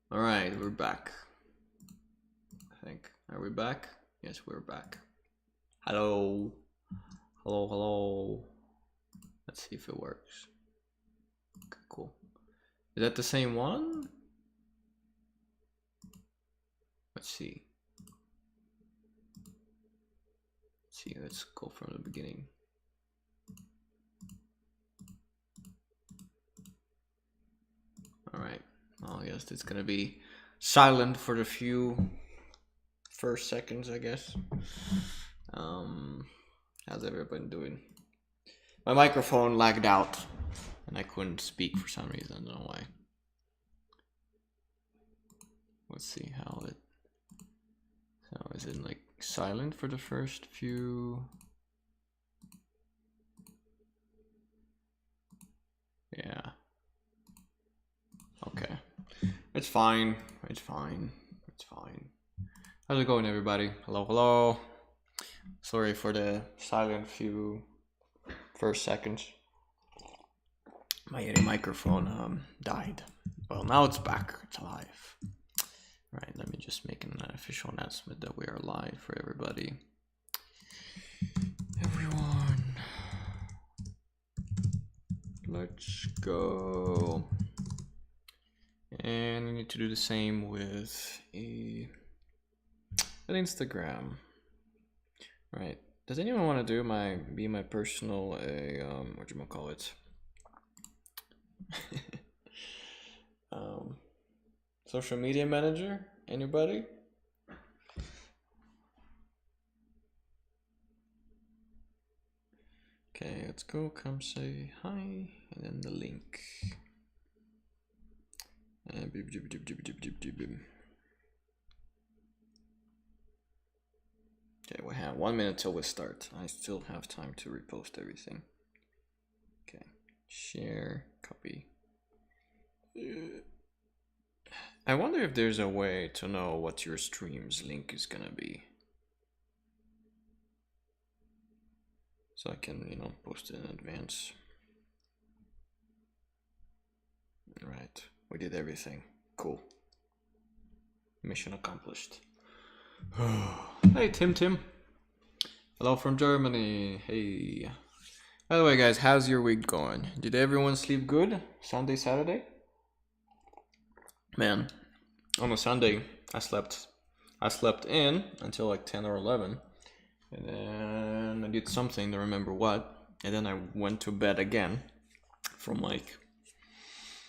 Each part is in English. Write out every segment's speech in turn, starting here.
All right, we're back. I think. Are we back? Yes, we're back. Hello. Hello, hello. Let's see if it works. Okay, cool. Is that the same one? Let's see. Let's go from the beginning. All right. Well, I guess it's gonna be silent for the first seconds, I guess. How's everybody doing? My microphone lagged out and I couldn't speak for some reason. I don't know why. Let's see how it. So is it like silent for the first few? Yeah. Okay. It's fine. It's fine. It's fine. How's it going, everybody? Hello, hello. Sorry for the silent few first seconds. My microphone died. Well, now it's back. It's alive. All right, let me just make an official announcement that we are live for everybody. Everyone, let's go. And we need to do the same with an Instagram. Right. Does anyone want to do be my personal what you call it? Social media manager? Anybody? Okay, let's go. Come say hi, and then the link. Okay, we have 1 minute till we start. I still have time to repost everything. Okay, share, copy. I wonder if there's a way to know what your stream's link is gonna be. So I can, post it in advance. All right, we did everything. Cool. Mission accomplished. Hey, Tim. Hello from Germany. Hey. By the way, guys, how's your week going? Did everyone sleep good? Sunday, Saturday? Man, on a Sunday, I slept in until like 10 or 11. And then I did something, to remember what. And then I went to bed again from like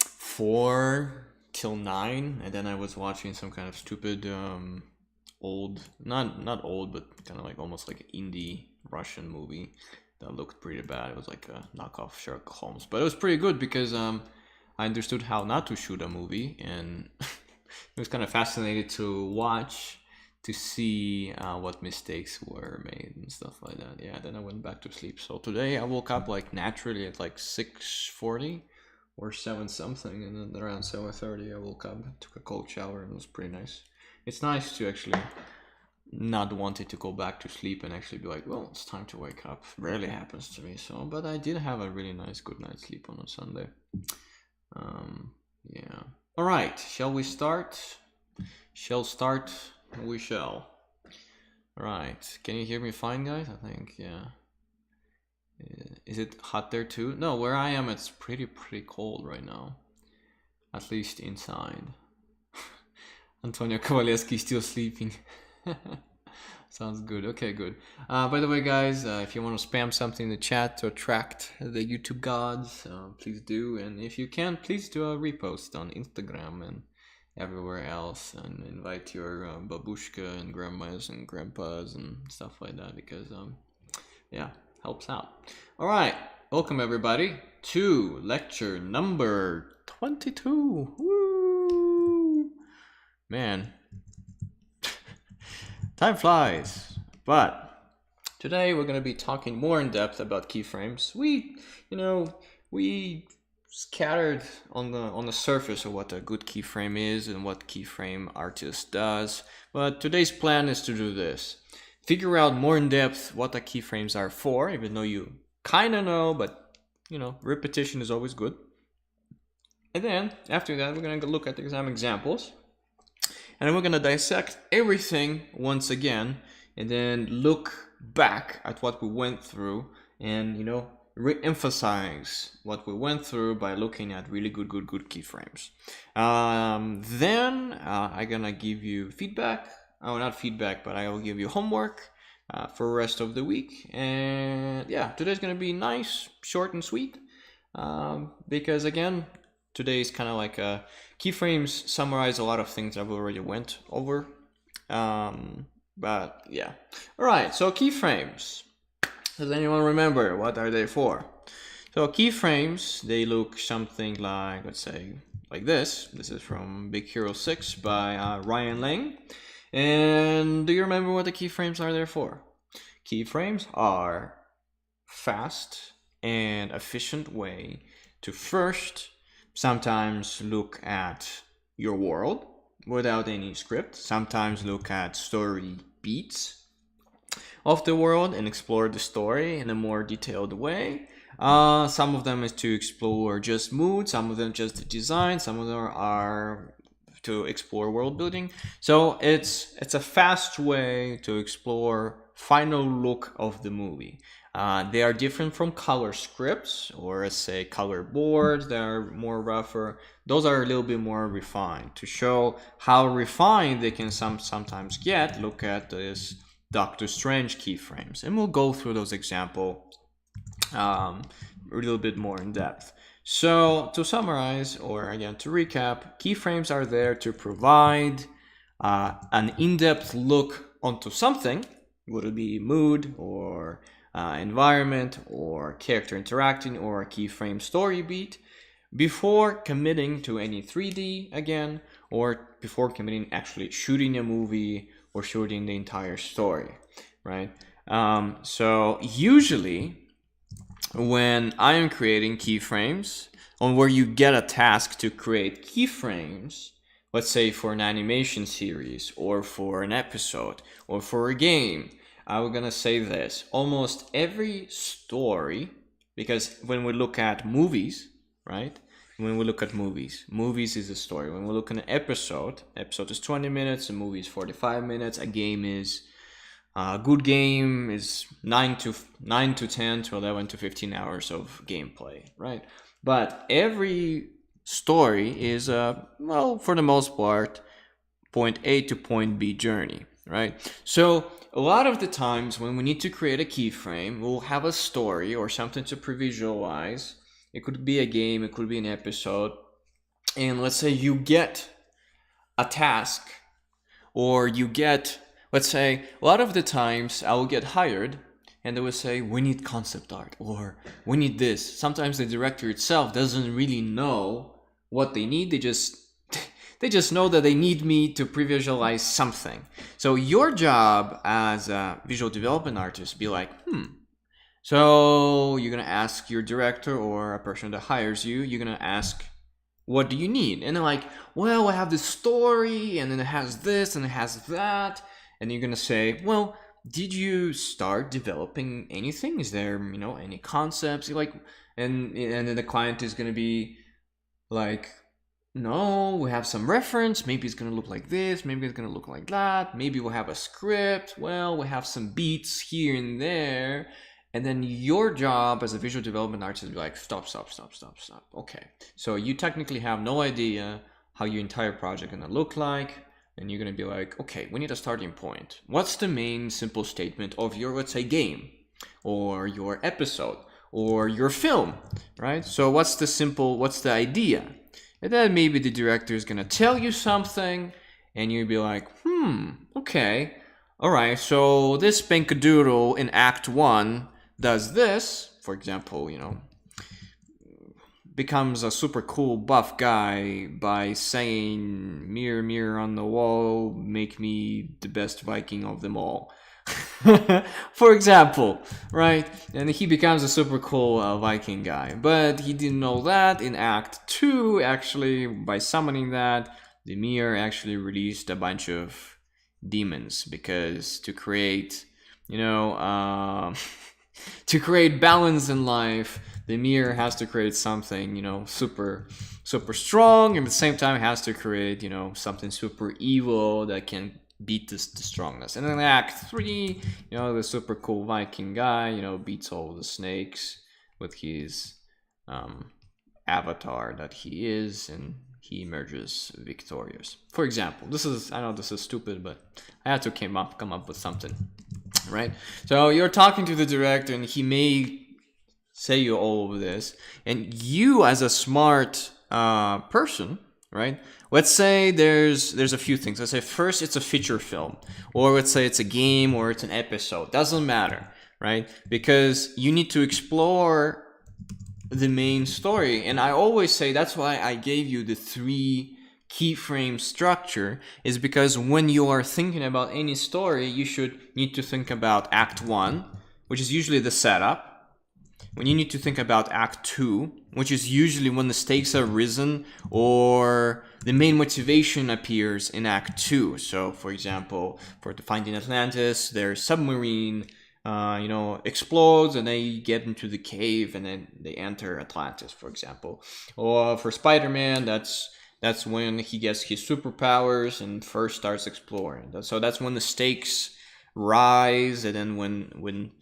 4 till 9. And then I was watching some kind of stupid old, not old, but kind of like almost like indie Russian movie that looked pretty bad. It was like a knockoff Sherlock Holmes, but it was pretty good because I understood how not to shoot a movie, and it was kind of fascinating to watch, to see what mistakes were made and stuff like that. Yeah, then I went back to sleep. So today I woke up like naturally at like 6:40 or 7 something, and then around 7:30 I woke up, took a cold shower, and it was pretty nice. It's nice to actually not wanting to go back to sleep and actually be like, well, it's time to wake up. Rarely happens to me. So, but I did have a really nice good night's sleep on a Sunday. Yeah. All right. Shall we start? Shall start? We shall. All right. Can you hear me fine, guys? I think, yeah. Is it hot there too? No, where I am, it's pretty cold right now. At least inside. Antonio Kowalewski still sleeping. Sounds good. Okay, good. By the way, guys, if you want to spam something in the chat to attract the YouTube gods, please do. And if you can, please do a repost on Instagram and everywhere else, and invite your babushka and grandmas and grandpas and stuff like that, because yeah, helps out. All right, welcome everybody to lecture number 22. Woo! Man, time flies. But today we're going to be talking more in depth about keyframes. We scattered on the surface of what a good keyframe is and what keyframe artist does. But today's plan is to do this: figure out more in depth what the keyframes are for, even though you kind of know, but repetition is always good. And then after that, we're going to look at some examples and we're gonna dissect everything once again, and then look back at what we went through, and re-emphasize what we went through by looking at really good keyframes. Then I'm gonna give you feedback. Oh, not feedback, but I will give you homework for the rest of the week. And yeah, today's gonna be nice, short and sweet, because again, today is kind of like keyframes summarize a lot of things I've already went over. But yeah, all right. So keyframes. Does anyone remember what are they for? So keyframes, they look something like, let's say, like this. This is from Big Hero 6 by Ryan Lang. And do you remember what the keyframes are there for? Keyframes are fast and efficient way to first sometimes look at your world without any script, sometimes look at story beats of the world and explore the story in a more detailed way. Some of them is to explore just mood, some of them just the design, some of them are to explore world building. So it's a fast way to explore final look of the movie. They are different from color scripts, or let's say color boards that are more rougher. Those are a little bit more refined. To show how refined they can sometimes get, look at this Doctor Strange keyframes, and we'll go through those examples a little bit more in depth. So to summarize, or again to recap, keyframes are there to provide an in-depth look onto something. Would it be mood or environment or character interacting or a keyframe story beat, before committing to any 3D again, or before committing actually shooting a movie or shooting the entire story, right? So usually when I am creating keyframes, on where you get a task to create keyframes, let's say for an animation series or for an episode or for a game, I'm gonna say this: almost every story, because when we look at movies, right? When we look at movies is a story. When we look at an episode is 20 minutes, a movie is 45 minutes, a game is, a good game is 9 to 10 to 11 to 15 hours of gameplay, right? But every story is, well, for the most part, point A to point B journey, right? So a lot of the times when we need to create a keyframe, we'll have a story or something to pre-visualize. It could be a game, it could be an episode. And let's say you get a task, or you get, let's say, a lot of the times I will get hired and they will say, we need concept art, or we need this. Sometimes the director itself doesn't really know what they need. They just know that they need me to pre-visualize something. So your job as a visual development artist, be like, so you're gonna ask your director or a person that hires you, you're gonna ask, what do you need? And they're like, well, I have this story, and then it has this, and it has that. And you're gonna say, well, did you start developing anything? Is there, any concepts? Like, and then the client is gonna be like, no, we have some reference. Maybe it's gonna look like this. Maybe it's gonna look like that. Maybe we'll have a script. Well, we have some beats here and there. And then your job as a visual development artist is like, stop. Okay, so you technically have no idea how your entire project gonna look like. And you're gonna be like, okay, we need a starting point. What's the main simple statement of your, let's say, game, or your episode, or your film, right? So what's the idea? And then maybe the director is gonna tell you something, and you'll be like, okay, all right, so this Pankadoodle in Act 1 does this, for example, becomes a super cool buff guy by saying, mirror, mirror on the wall, make me the best Viking of them all. For example, right? And he becomes a super cool Viking guy. But he didn't know that in Act 2, actually, by summoning that, the mirror actually released a bunch of demons, because to create, to create balance in life, the mirror has to create something, you know, super strong, and at the same time it has to create, you know, something super evil that can beat the strongness. And then Act 3, you know, the super cool Viking guy, you know, beats all the snakes with his avatar that he is, and he emerges victorious. For example, I know this is stupid, but I had to come up with something, right? So you're talking to the director, and he may say you all of this, and you, as a smart person, right? Let's say there's a few things. Let's say first it's a feature film, or let's say it's a game, or it's an episode. Doesn't matter, right? Because you need to explore the main story. And I always say that's why I gave you the 3 keyframe structure, is because when you are thinking about any story, you should need to think about Act 1, which is usually the setup. When you need to think about Act 2, which is usually when the stakes are risen or the main motivation appears in Act 2. So, for example, for finding Atlantis, their submarine, you know, explodes, and they get into the cave, and then they enter Atlantis, for example. Or for Spider-Man, that's when he gets his superpowers and first starts exploring. So that's when the stakes rise, and then when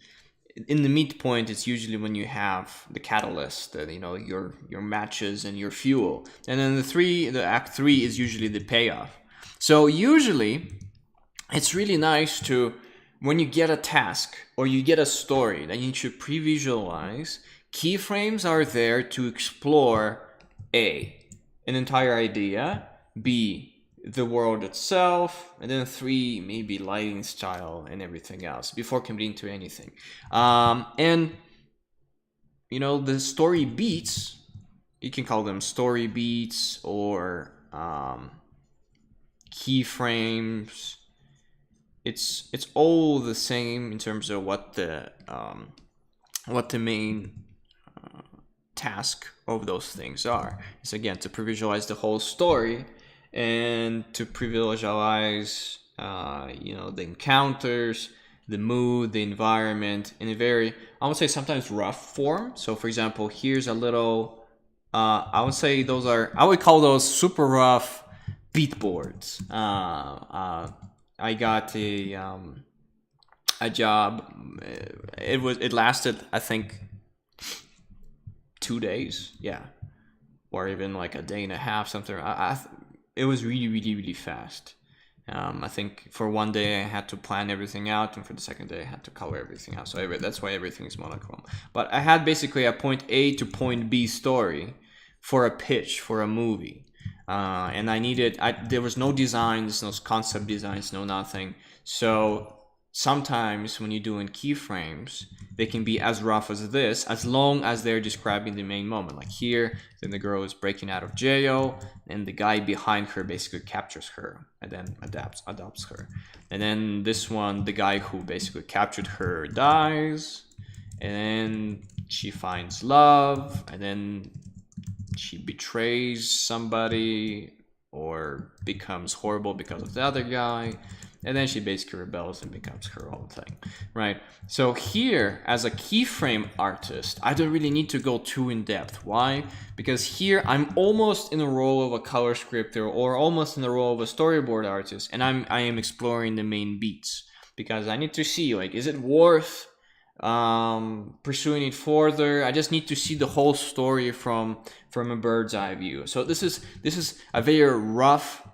in the midpoint, it's usually when you have the catalyst, you know, your matches and your fuel. And then the Act 3 is usually the payoff. So usually, it's really nice to, when you get a task or you get a story that you should pre-visualize, keyframes are there to explore A, an entire idea, B, the world itself, and then 3, maybe lighting style and everything else before committing to anything. And you know, the story beats, you can call them story beats or keyframes. It's all the same in terms of what the main task of those things are. It's again to pre-visualize the whole story, and to pre-visualize, you know, the encounters, the mood, the environment in a very, I would say, sometimes rough form. So, for example, here's a little, I would call those super rough beat boards. I got a job. It lasted, I think, 2 days, yeah, or even like a day and a half, something. It was really fast. I think for one day I had to plan everything out, and for the second day I had to color everything out. So that's why everything is monochrome. But I had basically a point A to point B story for a pitch for a movie. And there was no designs, no concept designs, no nothing. So sometimes when you're doing keyframes, they can be as rough as this, as long as they're describing the main moment. Like here, then the girl is breaking out of jail, and the guy behind her basically captures her and then adopts her. And then this one, the guy who basically captured her dies, and then she finds love, and then she betrays somebody or becomes horrible because of the other guy, and then she basically rebels and becomes her own thing, right? So here, as a keyframe artist, I don't really need to go too in depth. Why? Because here I'm almost in the role of a color scripter, or almost in the role of a storyboard artist, and I am exploring the main beats, because I need to see, like, is it worth pursuing it further? I just need to see the whole story from a bird's eye view. So this is a very rough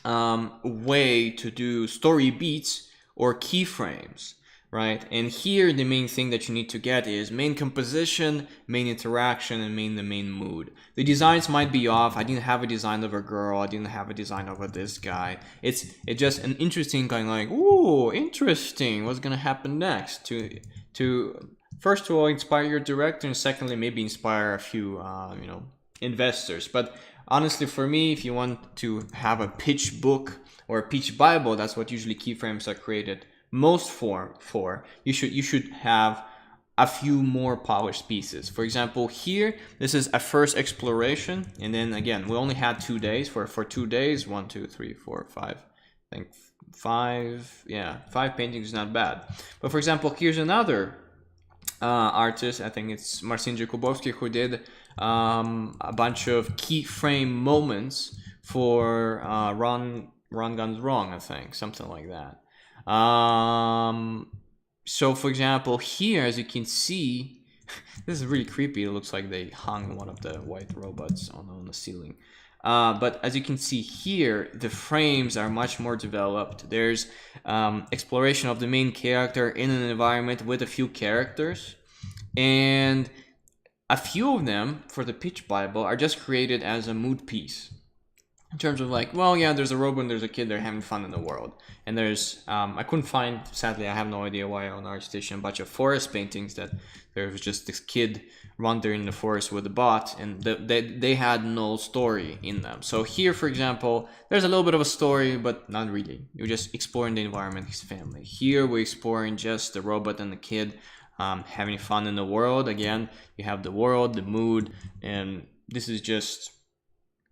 way to do story beats or keyframes, right? And here the main thing that you need to get is main composition, main interaction, and the main mood. The designs might be off. I didn't have a design of a girl. I didn't have a design of this guy. It's just an interesting kind of like, ooh, interesting, what's gonna happen next, to first of all inspire your director, and secondly maybe inspire a few investors. But honestly, for me, if you want to have a pitch book or a pitch bible, that's what usually keyframes are created most for. You should have a few more polished pieces. For example, here, this is a first exploration, and then again, we only had 2 days. For 2 days, 1, 2, 3, 4, 5, I think 5 paintings is not bad. But for example, here's another artist. I think it's Marcin Jakubowski who did a bunch of keyframe moments for Run Guns Wrong, I think, something like that. So for example, here, as you can see, this is really creepy. It looks like they hung one of the white robots on the ceiling. But as you can see here, the frames are much more developed. There's exploration of the main character in an environment with a few characters. And a few of them, for the pitch Bible, are just created as a mood piece. In terms of like, well, yeah, there's a robot and there's a kid, they're having fun in the world. And there's, I couldn't find, sadly, I have no idea why on ArtStation, a bunch of forest paintings that there was just this kid wandering in the forest with a bot, and they had no story in them. So here, for example, there's a little bit of a story, but not really. You're just exploring the environment, his family. Here, we're exploring just the robot and the kid having fun in the world. Again, you have the world, the mood, and this is just,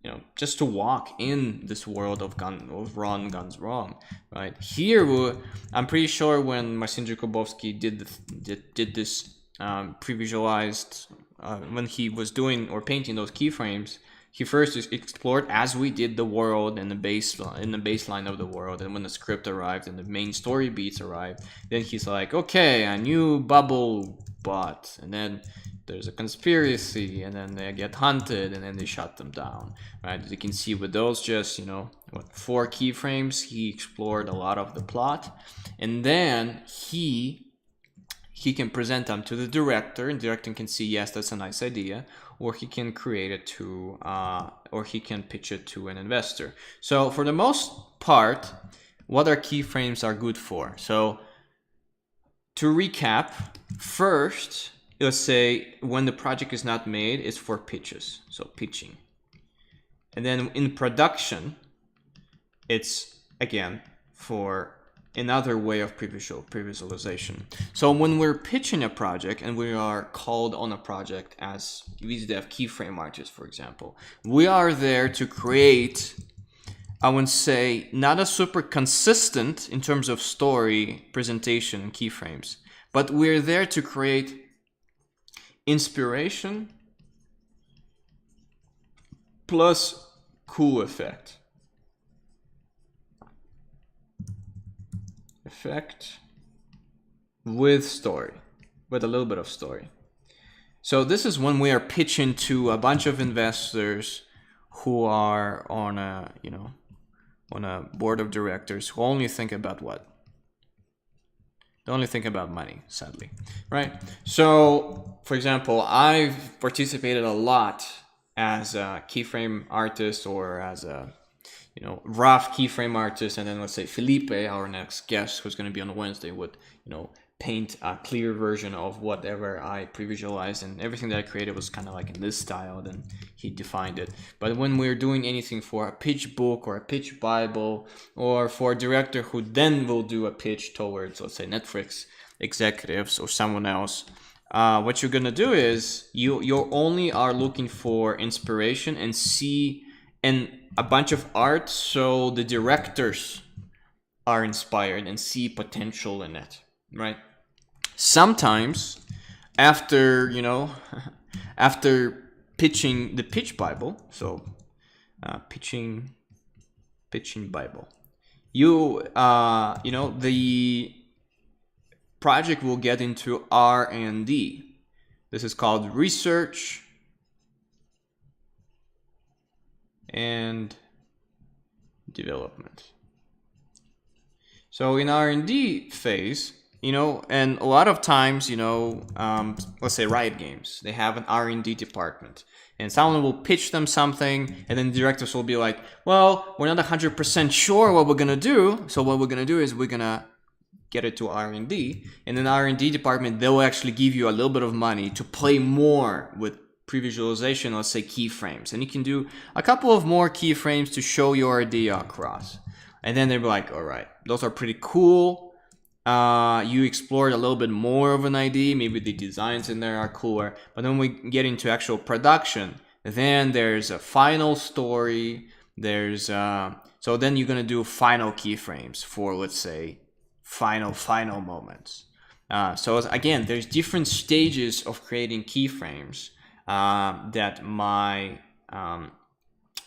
you know, just to walk in this world of Run Guns Wrong, right? Here, I'm pretty sure when Marcin Jakubowski did this pre-visualized, when he was doing or painting those keyframes, he first explored, as we did, the world and the baseline of the world. And when the script arrived and the main story beats arrived, then he's like, okay, a new bubble bot, and then there's a conspiracy, and then they get hunted, and then they shut them down, right? As you can see with those just, 4 keyframes, he explored a lot of the plot, and then he can present them to the director, and the director can see, yes, that's a nice idea, or he can create it to, or he can pitch it to an investor. So for the most part, what our keyframes are good for? So to recap, first, let's say when the project is not made, it's for pitches, so pitching. And then in production, it's again for another way of pre-visualization. So when we're pitching a project and we are called on a project as VZDev keyframe artists, for example, we are there to create, I would say, not a super consistent in terms of story, presentation, and keyframes, but we're there to create inspiration plus cool effect. Effect with story, with a little bit of story. So this is when we are pitching to a bunch of investors who are on a, on a board of directors who only think about what? They only think about money, sadly, right? So, for example, I've participated a lot as a keyframe artist or as a, rough keyframe artist, and then let's say Felipe, our next guest, who's going to be on Wednesday, would, paint a clear version of whatever I pre-visualized, and everything that I created was kind of like in this style, then he defined it. But when we're doing anything for a pitch book or a pitch Bible, or for a director who then will do a pitch towards, let's say, Netflix executives or someone else, what you're gonna do is you only are looking for inspiration and see a bunch of art, so the directors are inspired and see potential in it, right? Sometimes after after pitching the pitch Bible, so pitching Bible, the project will get into R&D. This is called research and development. So in R&D phase, and a lot of times, let's say Riot Games, they have an R&D department, and someone will pitch them something, and then the directors will be like, well, we're not 100% sure what we're gonna do, so what we're gonna do is we're gonna get it to R&D, and in R&D department, they'll actually give you a little bit of money to play more with pre-visualization, let's say keyframes, and you can do a couple of more keyframes to show your idea across. And then they'll be like, all right, those are pretty cool. You explored a little bit more of an idea. Maybe the designs in there are cooler. But when we get into actual production, then there's a final story. So then you're going to do final keyframes for, let's say, final moments. So again, there's different stages of creating keyframes that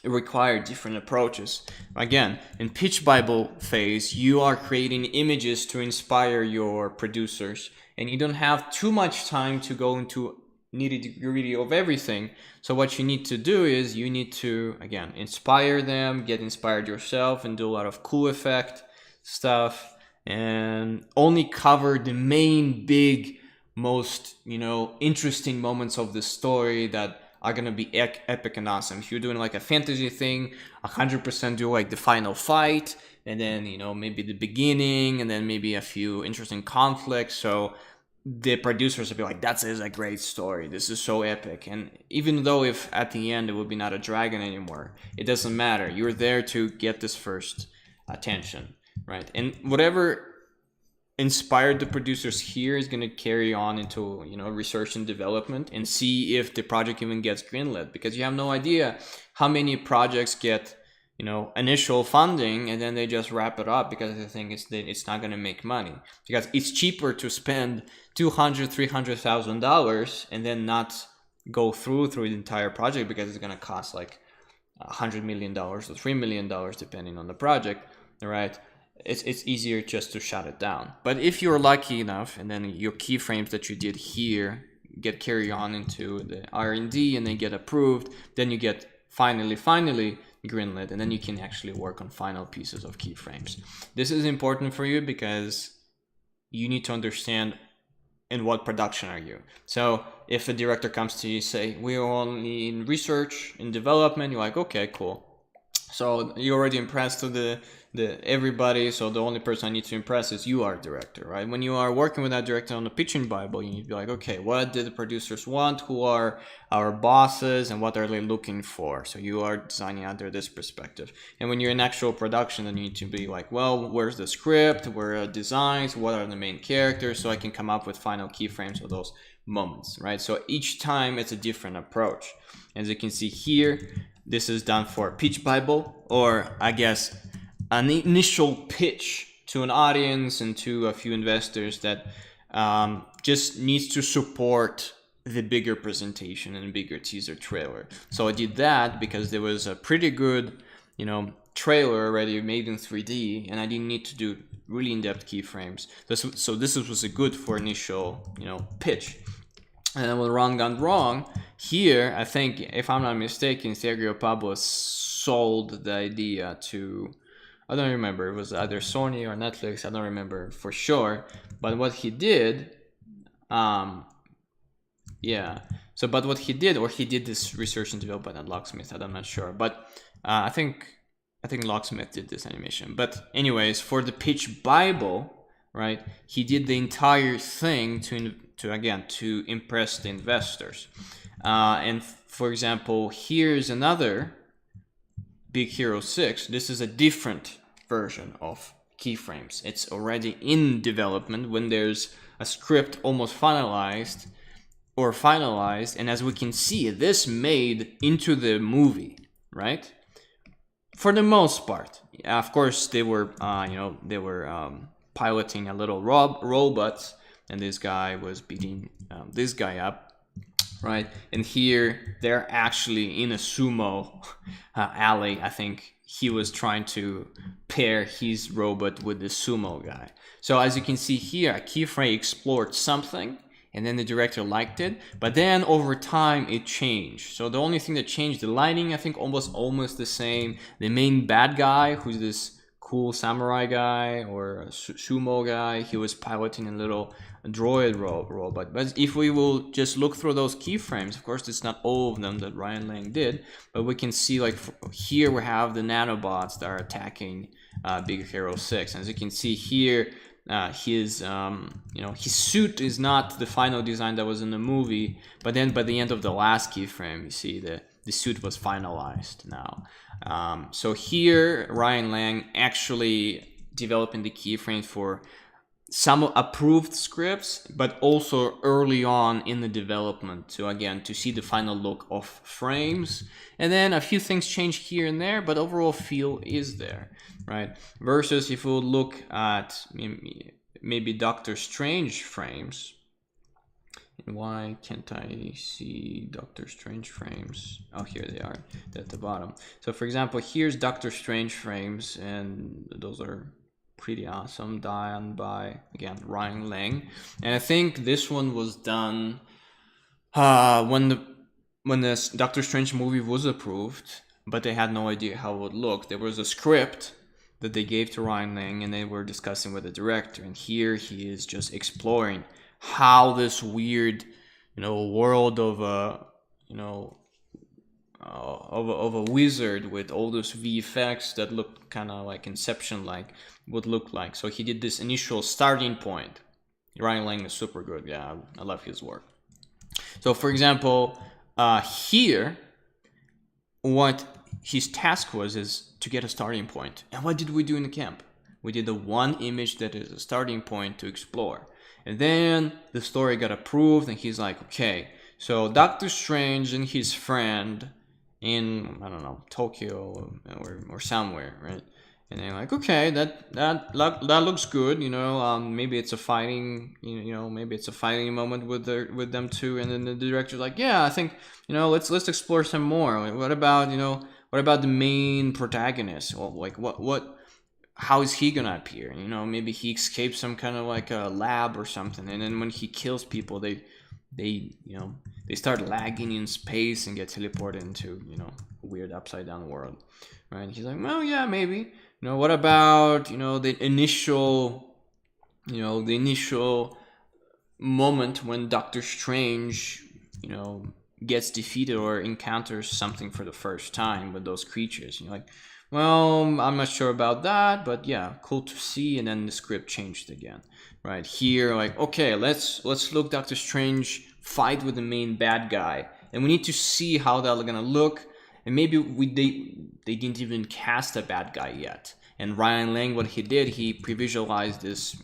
require different approaches. Again, in pitch Bible phase, you are creating images to inspire your producers, and you don't have too much time to go into nitty-gritty of everything. So what you need to do is you need to, again, inspire them, get inspired yourself, and do a lot of cool effect stuff, and only cover the main big, most interesting moments of the story that are gonna be epic and awesome. If you're doing like a fantasy thing, 100% do like the final fight, and then maybe the beginning, and then maybe a few interesting conflicts. So the producers will be like, "That is a great story. This is so epic." And even though if at the end it will be not a dragon anymore, it doesn't matter. You're there to get this first attention, right? And whatever inspired the producers here is going to carry on into research and development, and see if the project even gets greenlit, because you have no idea how many projects get initial funding and then they just wrap it up because they think it's not going to make money, because it's cheaper to spend $200,000-$300,000 and then not go through the entire project, because it's going to cost like $100 million or $3 million depending on the project, right? It's easier just to shut it down. But if you're lucky enough, and then your keyframes that you did here get carried on into the R&D and they get approved, then you get finally greenlit, and then you can actually work on final pieces of keyframes. This is important for you because you need to understand in what production are you. So if a director comes to you, say, "We're only in research and development," you're like, "Okay, cool." So you're already impressed to the everybody, so the only person I need to impress is you, our director, right? When you are working with that director on the pitching Bible, you need to be like, okay, what did the producers want? Who are our bosses, and what are they looking for? So you are designing under this perspective. And when you're in actual production, then you need to be like, well, where's the script? Where are designs? What are the main characters? So I can come up with final keyframes of those moments, right? So each time it's a different approach. As you can see here, this is done for pitch Bible, or I guess an initial pitch to an audience and to a few investors that just needs to support the bigger presentation and bigger teaser trailer. So I did that because there was a pretty good, trailer already made in 3D, and I didn't need to do really in-depth keyframes. So this was a good for initial, pitch. And then when Ron gone wrong, here, I think, if I'm not mistaken, Sergio Pablo sold the idea to, I don't remember, it was either Sony or Netflix, I don't remember for sure. But what he did, but what he did, or he did this research and development at Locksmith, I'm not sure. But I think Locksmith did this animation. But anyways, for the pitch Bible, right, he did the entire thing to impress the investors. And for example, here's another Big Hero 6. This is a different version of keyframes. It's already in development when there's a script almost finalized, and as we can see, this made into the movie, right? For the most part. Of course, they were piloting a little robot, and this guy was beating this guy up, right? And here they're actually in a sumo alley. I think he was trying to pair his robot with the sumo guy. So as you can see here, a keyframe explored something, and then the director liked it, but then over time it changed. So the only thing that changed, the lighting, I think almost the same. The main bad guy, who's this cool samurai guy or sumo guy, he was piloting a little droid robot. But if we will just look through those keyframes, of course it's not all of them that Ryan Lang did, but we can see, like, here we have the nanobots that are attacking Big Hero 6. As you can see here, his suit is not the final design that was in the movie, but then by the end of the last keyframe, you see the suit was finalized now. So here, Ryan Lang actually developing the keyframes for some approved scripts, but also early on in the development to see the final look of frames. And then a few things change here and there, but overall feel is there, right? Versus if we look at maybe Doctor Strange frames. And why can't I see Doctor Strange frames? Oh, here they are at the bottom. So for example, here's Doctor Strange frames, and those are pretty awesome, done by, again, Ryan Lang. And I think this one was done when the Doctor Strange movie was approved, but they had no idea how it would look. There was a script that they gave to Ryan Lang, and they were discussing with the director. And here he is just exploring how this weird, world of a, of a wizard with all those VFX that look kind of like Inception-like would look like. So he did this initial starting point. Ryan Lang is super good. Yeah, I love his work. So for example, here, what his task was is to get a starting point. And what did we do in the camp? We did the one image that is a starting point to explore. And then the story got approved, and he's like, okay, so Doctor Strange and his friend in, I don't know, Tokyo or somewhere, right? And they're like, okay, that looks good, maybe it's a fighting, maybe it's a fighting moment with them too. And then the director's like, yeah, I think, let's explore some more. What about the main protagonist? Well, like how is he gonna appear? Maybe he escapes some kind of like a lab or something, and then when he kills people, they start lagging in space and get teleported into a weird upside down world, right? And he's like, well, yeah, maybe. What about the initial moment when Doctor Strange gets defeated or encounters something for the first time with those creatures? You're like, well, I'm not sure about that, but yeah, cool to see. And then the script changed again, right? Here, like, okay, let's look Doctor Strange fight with the main bad guy, and we need to see how that's gonna look. And maybe they didn't even cast a bad guy yet. And Ryan Lang, what he did, he pre-visualized this,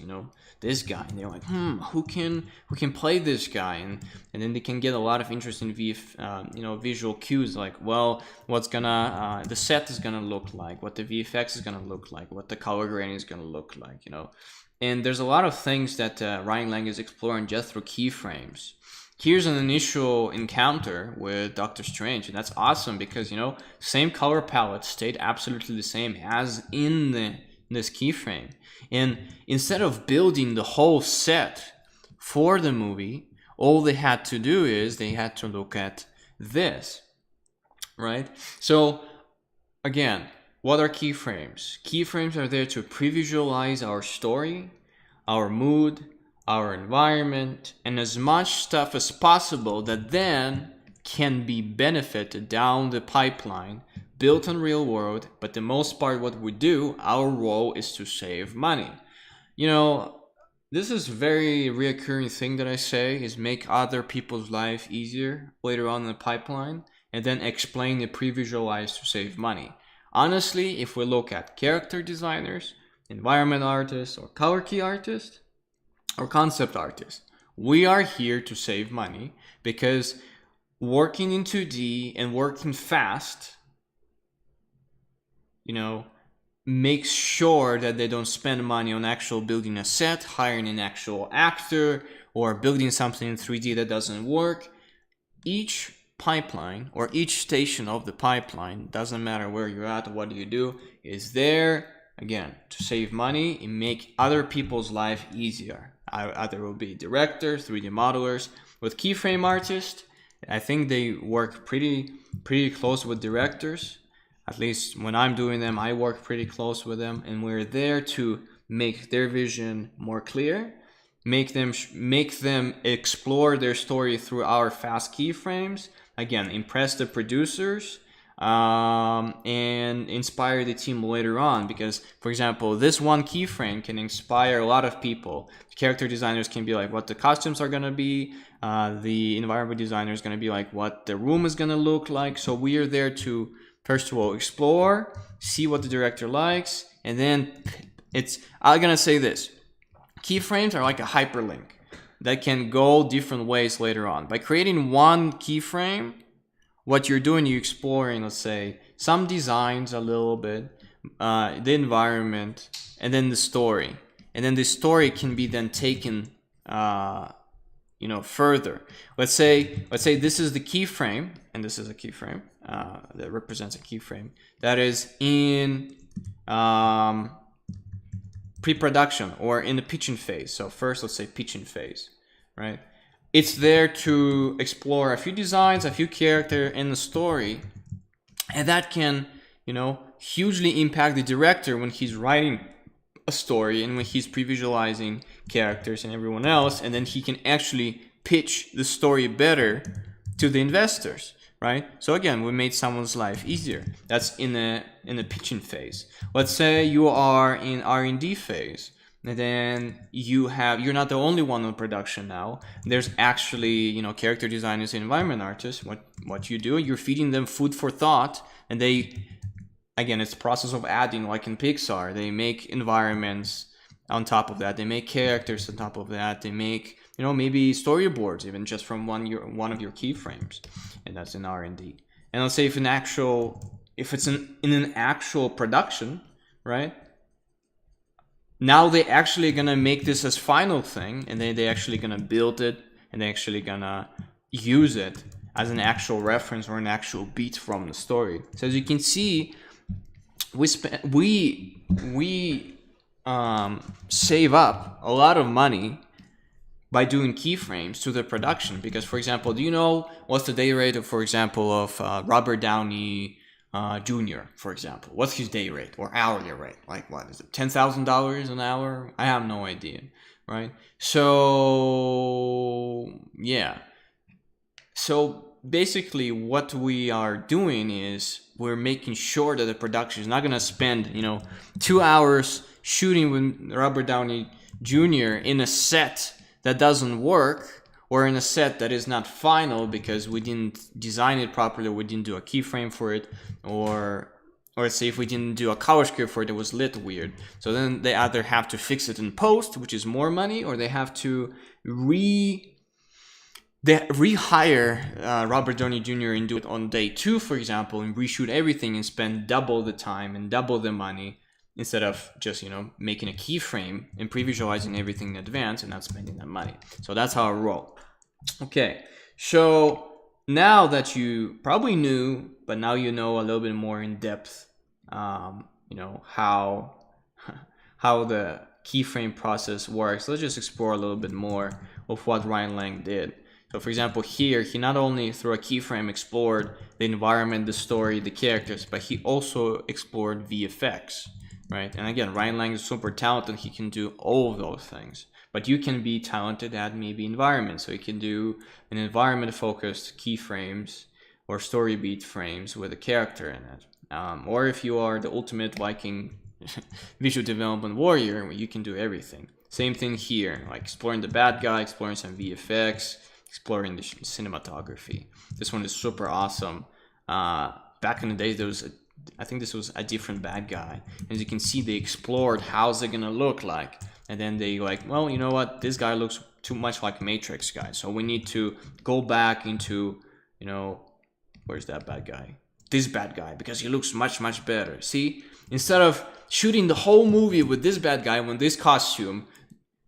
this guy, and they're like, who can play this guy? And then they can get a lot of interesting visual cues, like, well, what's gonna the set is gonna look like, what the VFX is gonna look like, what the color grading is gonna look like, And there's a lot of things that Ryan Lang is exploring just through keyframes. Here's an initial encounter with Doctor Strange, and that's awesome because, same color palette stayed absolutely the same as in this keyframe. And instead of building the whole set for the movie, all they had to do is they had to look at this, right? So again, what are keyframes? Keyframes are there to pre-visualize our story, our mood, our environment, and as much stuff as possible that then can be benefited down the pipeline, built on real world. But the most part, what we do, our role is to save money. This is a very reoccurring thing that I say, is make other people's life easier later on in the pipeline, and then explain the pre-visualize to save money. Honestly, if we look at character designers, environment artists, or color key artists, or concept artists, we are here to save money, because working in 2D and working fast, makes sure that they don't spend money on actual building a set, hiring an actual actor, or building something in 3D that doesn't work. Each pipeline or each station of the pipeline, doesn't matter where you're at or what you do, is there again to save money and make other people's life easier. Either it will be directors, 3D modelers. With keyframe artists, I think they work pretty close with directors. At least when I'm doing them, I work pretty close with them, and we're there to make their vision more clear, make them explore their story through our fast keyframes. Again, impress the producers, and inspire the team later on. Because, for example, this one keyframe can inspire a lot of people. Character designers can be like what the costumes are going to be. The environment designer is going to be like what the room is going to look like. So we are there to, first of all, explore, see what the director likes, and then I'm going to say this. Keyframes are like a hyperlink that can go different ways later on. By creating one keyframe, what you're doing, you're exploring, let's say, some designs a little bit, the environment, and then the story. and then the story can be then taken you know, further. Let's say this is the keyframe, and this is a keyframe that represents a keyframe that is in pre-production or in the pitching phase. So first, let's say pitching phase, right? It's there to explore a few designs, a few characters in the story, and that can, you know, hugely impact the director when he's writing a story and when he's pre-visualizing characters and everyone else, and then he can actually pitch the story better to the investors, right? So again, we made someone's life easier. That's in the pitching phase. Let's say you are in R&D phase, and then you're not the only one on production now. There's actually, you know, character designers and environment artists. What you do, you're feeding them food for thought, and they, again, it's the process of adding, like in Pixar, they make environments on top of that, they make characters on top of that, they make, you know, maybe storyboards even just from one of your keyframes, and that's in R&D. And let's say if it's in an actual production, right? Now they actually gonna make this as final thing, and then they actually gonna build it, and they actually gonna use it as an actual reference or an actual beat from the story. So as you can see, we save up a lot of money by doing keyframes to the production. Because, for example, do you know what's the day rate of, for example, of Robert Downey Jr., for example? What's his day rate or hourly rate? Like, what is it, $10,000 an hour? I have no idea, right? So yeah, so basically what we are doing is we're making sure that the production is not going to spend, you know, 2 hours shooting with Robert Downey Jr. in a set that doesn't work, or in a set that is not final because we didn't design it properly, we didn't do a keyframe for it, or say if we didn't do a color scheme for it, it was lit weird. So then they either have to fix it in post, which is more money, or they have to rehire Robert Downey Jr. and do it on day 2, for example, and reshoot everything and spend double the time and double the money, instead of just, you know, making a keyframe and pre-visualizing everything in advance and not spending that money. So that's how I roll. Okay, so now that you probably knew, but now you know a little bit more in depth, you know, how the keyframe process works, let's just explore a little bit more of what Ryan Lang did. So for example, here, he not only through a keyframe explored the environment, the story, the characters, but he also explored VFX, right? And again, Ryan Lang is super talented. He can do all of those things. But you can be talented at maybe environment. So you can do an environment-focused keyframes or story beat frames with a character in it. Or if you are the ultimate Viking visual development warrior, you can do everything. Same thing here, like exploring the bad guy, exploring some VFX, exploring the cinematography. This one is super awesome. Back in the days, I think this was a different bad guy. As you can see, they explored how's it gonna look like. And then they like, well, you know what? This guy looks too much like Matrix guy. So we need to go back into, you know, where's that bad guy? This bad guy, because he looks much, much better. See, instead of shooting the whole movie with this bad guy with this costume,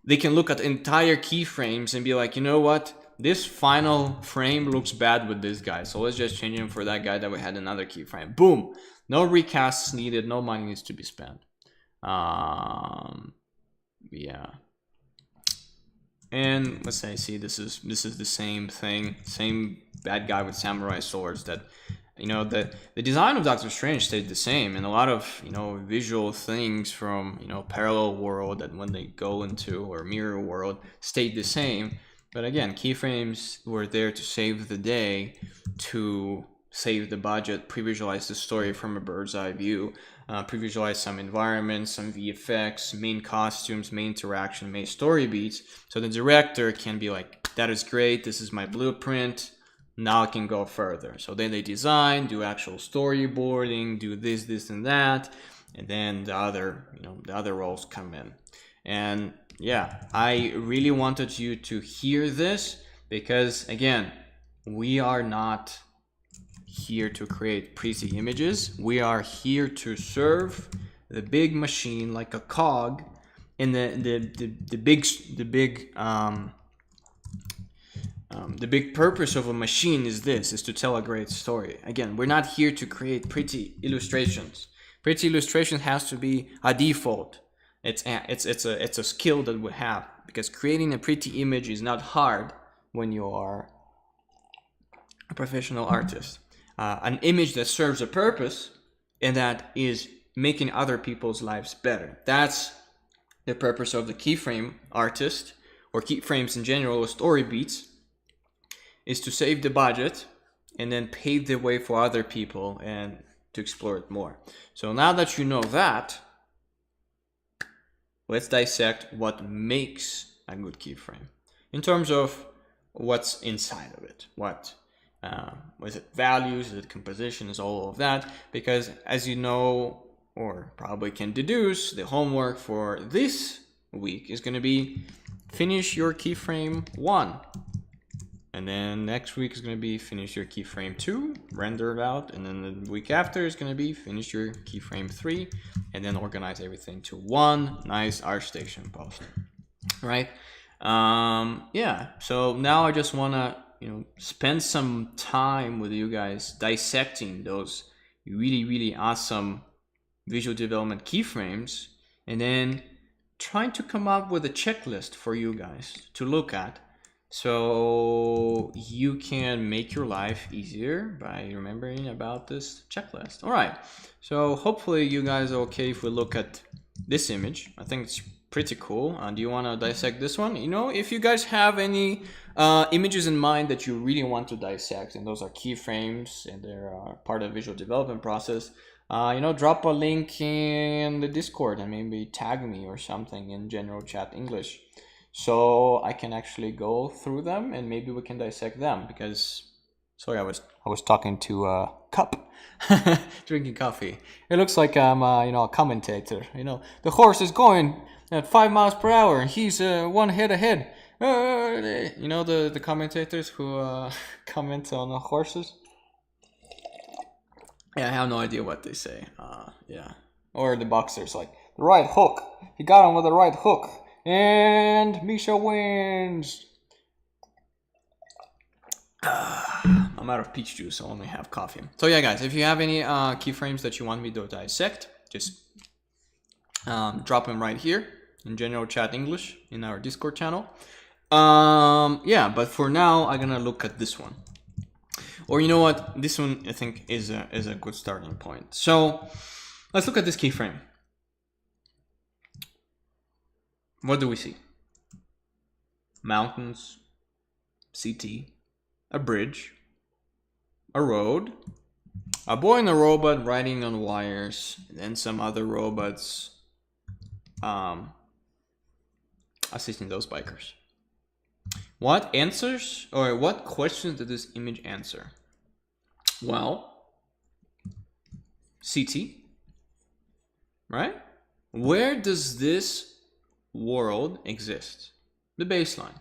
they can look at entire keyframes and be like, you know what? This final frame looks bad with this guy. So let's just change him for that guy that we had another keyframe. Boom. No recasts needed. No money needs to be spent. Yeah. And let's say, see, this is the same thing, same bad guy with samurai swords. That, you know, the design of Doctor Strange stayed the same, and a lot of, you know, visual things from, you know, parallel world that when they go into, or mirror world, stayed the same. But again, keyframes were there to save the day, to save the budget, pre-visualize the story from a bird's eye view, pre-visualize some environments, some VFX, main costumes, main interaction, main story beats. So the director can be like, that is great, this is my blueprint, now I can go further. So then they design, do actual storyboarding, do this and that, and then the other roles come in. And yeah, I really wanted you to hear this, because again, we are not here to create pretty images. We are here to serve the big machine like a cog And the big purpose of a machine is to tell a great story. Again, we're not here to create pretty illustrations. Pretty illustration has to be a default. It's a skill that we have, because creating a pretty image is not hard when you are a professional artist. An image that serves a purpose and that is making other people's lives better. That's the purpose of the keyframe artist, or keyframes in general, or story beats, is to save the budget and then pave the way for other people and to explore it more. So now that you know that, let's dissect what makes a good keyframe in terms of what's inside of it. Is it values? Is it composition? Is all of that? Because as you know, or probably can deduce, the homework for this week is going to be finish your keyframe 1. And then next week is going to be finish your keyframe 2, render it out. And then the week after is going to be finish your keyframe 3, and then organize everything to one nice ArtStation post. Right? Yeah. So now I just want to, spend some time with you guys dissecting those really, really awesome visual development keyframes, and then trying to come up with a checklist for you guys to look at, so you can make your life easier by remembering about this checklist. All right, so hopefully you guys are okay if we look at this image. I think it's pretty cool. Do you want to dissect this one? If you guys have any images in mind that you really want to dissect, and those are keyframes and they're part of the visual development process, drop a link in the Discord and maybe tag me or something in general chat English, so I can actually go through them and maybe we can dissect them. Because, sorry, I was talking to a cup, drinking coffee. It looks like I'm a commentator. The horse is going at 5 miles per hour and he's 1 head ahead. The commentators who comment on the horses. Yeah, I have no idea what they say. Yeah. Or the boxers, like, the right hook. He got him with the right hook. And Misha wins. I'm out of peach juice. I only have coffee. So yeah, guys, if you have any keyframes that you want me to dissect, just drop them right here in general chat English in our Discord channel. Yeah, but for now, I'm gonna look at this one. Or you know what? This one I think is a good starting point. So let's look at this keyframe. What do we see? Mountains, CT, a bridge, a road, a boy and a robot riding on wires, and then some other robots assisting those bikers. What answers, or what questions did this image answer? Well, CT, right? Where does this world exist? The baseline,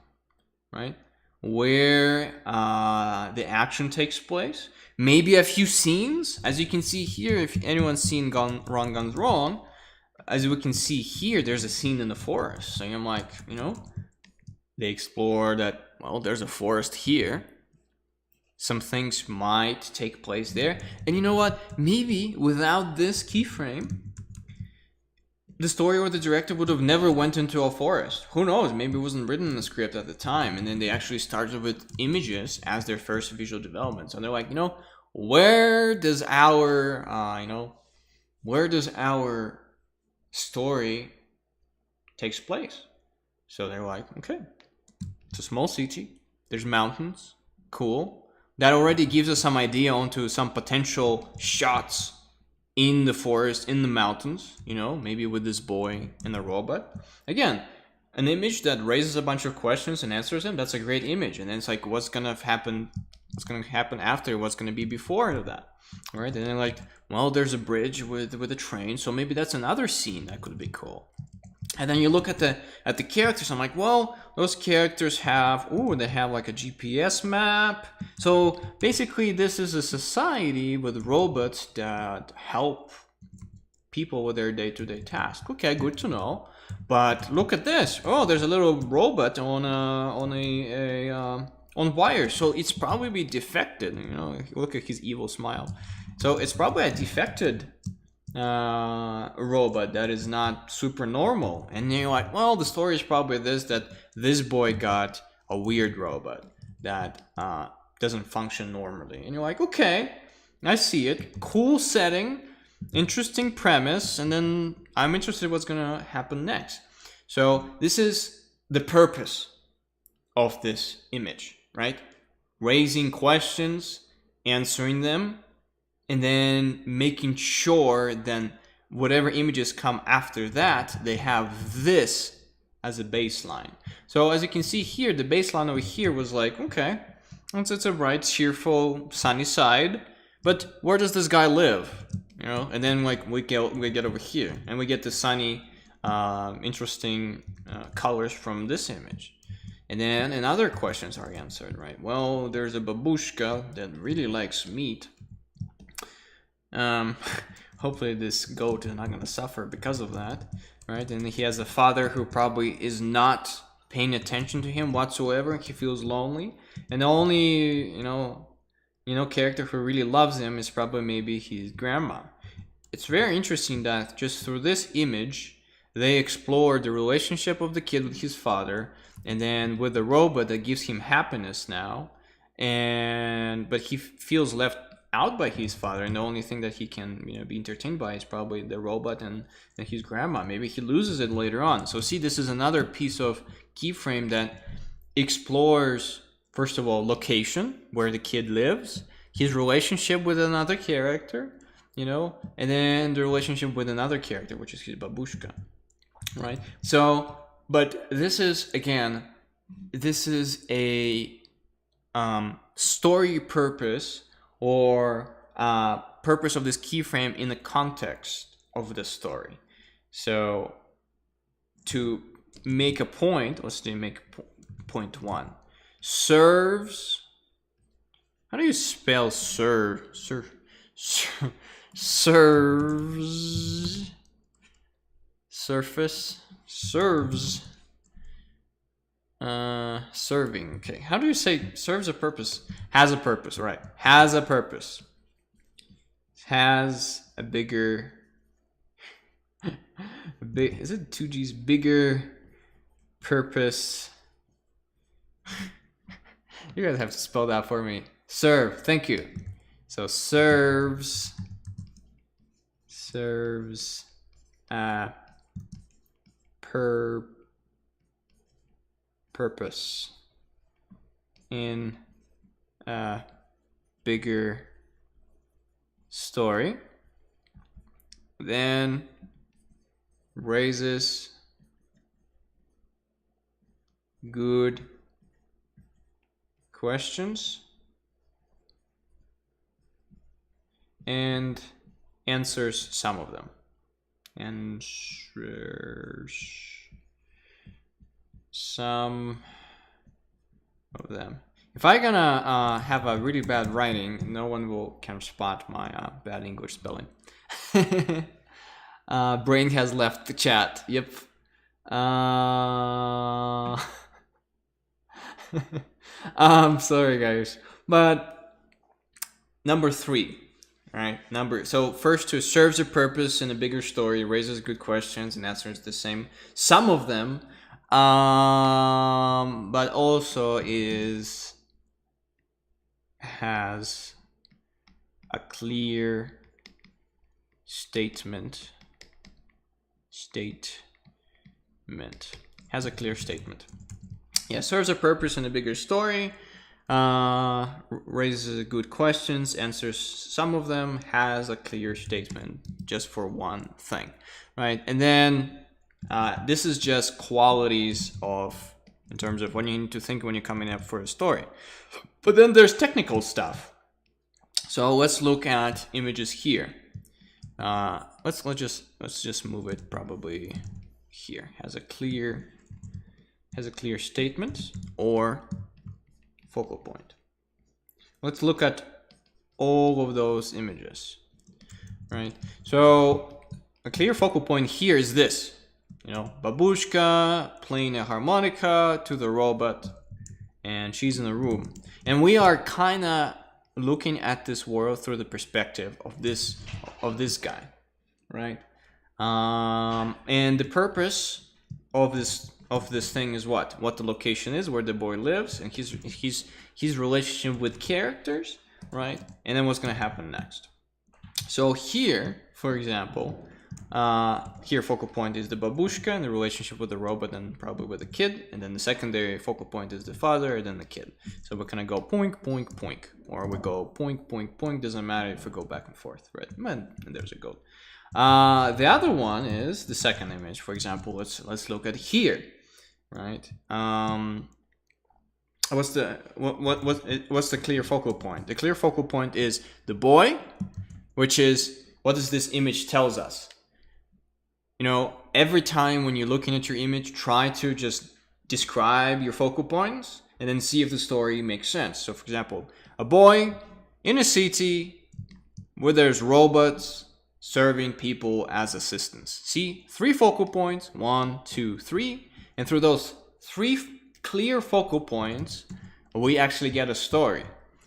right? Where the action takes place. Maybe a few scenes, as you can see here. If anyone's seen Wrong Guns Wrong, as we can see here, there's a scene in the forest. So I'm like, they explore that, well, there's a forest here. Some things might take place there. And you know what? Maybe without this keyframe, the story or the director would have never went into a forest. Who knows? Maybe it wasn't written in the script at the time. And then they actually started with images as their first visual development. So they're like, where does our, where does our story takes place? So they're like, okay, it's a small city. There's mountains. Cool. That already gives us some idea onto some potential shots in the forest, in the mountains, maybe with this boy and the robot. Again, an image that raises a bunch of questions and answers them, that's a great image. And then it's like, what's going to happen after, what's going to be before that, right? And then like, well, there's a bridge with a train, so maybe that's another scene that could be cool. And then you look at the characters. I'm like, well, those characters have like a GPS map. So basically, this is a society with robots that help people with their day-to-day tasks. Okay, good to know. But look at this. Oh, there's a little robot on wire, so it's probably defected. You know, look at his evil smile. So it's probably a defected robot that is not super normal. And you're like, well, the story is probably this, that this boy got a weird robot that doesn't function normally. And you're like, okay, I see it. Cool setting, interesting premise, and then I'm interested in what's gonna happen next. So this is the purpose of this image, right? Raising questions, answering them, and then making sure then whatever images come after that, they have this as a baseline. So as you can see here, the baseline over here was like, okay, it's a bright, cheerful, sunny side, but where does this guy live? You know, and then like we get over here, and we get the sunny, interesting colors from this image. And then another questions are answered, right? Well, there's a babushka that really likes meat. Hopefully this goat is not going to suffer because of that, right? And he has a father who probably is not paying attention to him whatsoever. He feels lonely, and the only you know character who really loves him is probably maybe his grandma. It's very interesting that just through this image they explore the relationship of the kid with his father, and then with the robot that gives him happiness now, but he feels left out by his father, and the only thing that he can be entertained by is probably the robot and his grandma. Maybe he loses it later on. So see, this is another piece of Keyframe that explores, first of all, location, where the kid lives, his relationship with another character, and then the relationship with another character, which is his babushka, right? So, but this is, again, this is a story purpose, or purpose of this keyframe in the context of the story. So to make a point, let's do make point one. Serves, how do you spell serves, surface, serves, serving. Okay, how do you say serves a purpose? Has a purpose, right? Has a purpose. Has a bigger, is it 2G's bigger purpose? You guys have to spell that for me. Serve, thank you. So serves purpose in a bigger story, then raises good questions and answers some of them. Answers some of them. If I'm gonna have a really bad writing, no one can spot my bad English spelling. Brain has left the chat. Yep. I'm sorry, guys. But number 3, right? So first, two, serves a purpose in a bigger story, raises good questions and answers the same. Some of them, but also has a clear statement. Has a clear statement. Yeah, serves a purpose in a bigger story, raises good questions, answers some of them, has a clear statement just for one thing, right? And then this is just qualities in terms of what you need to think when you're coming up for a story. But then there's technical stuff. So let's look at images here. Let's just move it probably here. Has a clear statement or focal point. Let's look at all of those images, right? So a clear focal point here is this. You know, babushka playing a harmonica to the robot, and she's in the room. And we are kind of looking at this world through the perspective of this guy, right? And the purpose of this thing is what the location is, where the boy lives, and his relationship with characters, right? And then what's gonna happen next. So here, for example, here focal point is the babushka and the relationship with the robot and probably with the kid, and then the secondary focal point is the father and then the kid. So we're gonna go poink, poink, poink, or we go poink, poink, poink. Doesn't matter if we go back and forth, right? And there's a goat. The other one is the second image. For example, let's look at here, right? What's the clear focal point? The clear focal point is the boy, which is what does this image tells us? You know, every time when you're looking at your image, try to just describe your focal points and then see if the story makes sense. So, for example, a boy in a city where there's robots serving people as assistants. See, 3 focal points, 1, 2, 3, and through those 3 clear focal points, we actually get a story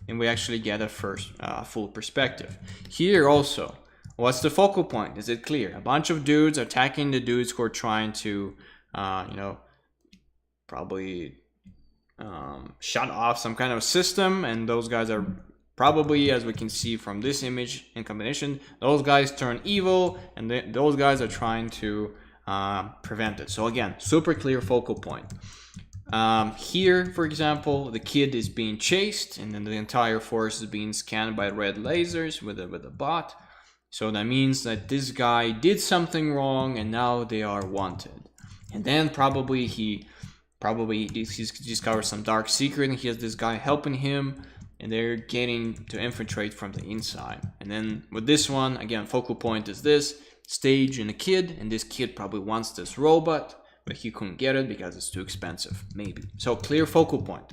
and we actually get a first full perspective. Here also, what's the focal point? Is it clear? A bunch of dudes attacking the dudes who are trying to, you know, probably shut off some kind of system, and those guys are probably, as we can see from this image in combination, those guys turn evil, and those guys are trying to prevent it. So again, super clear focal point. Here, for example, the kid is being chased, and then the entire forest is being scanned by red lasers with a bot. So that means that this guy did something wrong, and now they are wanted. And then probably he's discovered some dark secret, and he has this guy helping him, and they're getting to infiltrate from the inside. And then with this one, again, focal point is this stage and a kid, and this kid probably wants this robot, but he couldn't get it because it's too expensive, maybe. So clear focal point.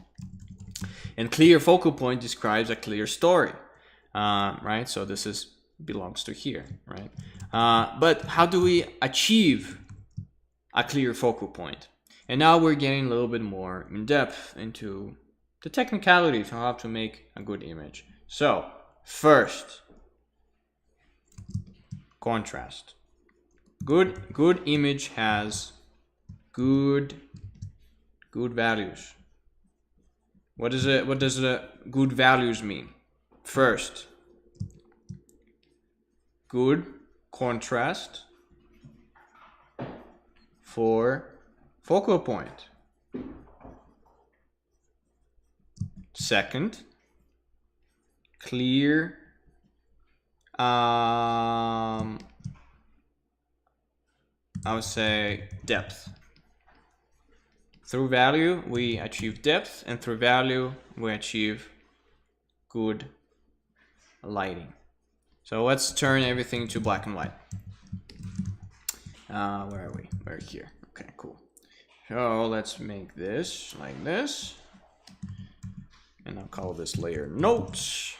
And clear focal point describes a clear story, right? So this belongs to here, right? But how do we achieve a clear focal point? And now we're getting a little bit more in depth into the technicalities of how to make a good image. So first, contrast. Good image has good values. What does the good values mean? First, good contrast for focal point. Second, clear I would say depth. Through value we achieve depth, and through value we achieve good lighting. So let's turn everything to black and white. Where are we? We're here. Okay, cool. So let's make this like this, and I'll call this layer notes.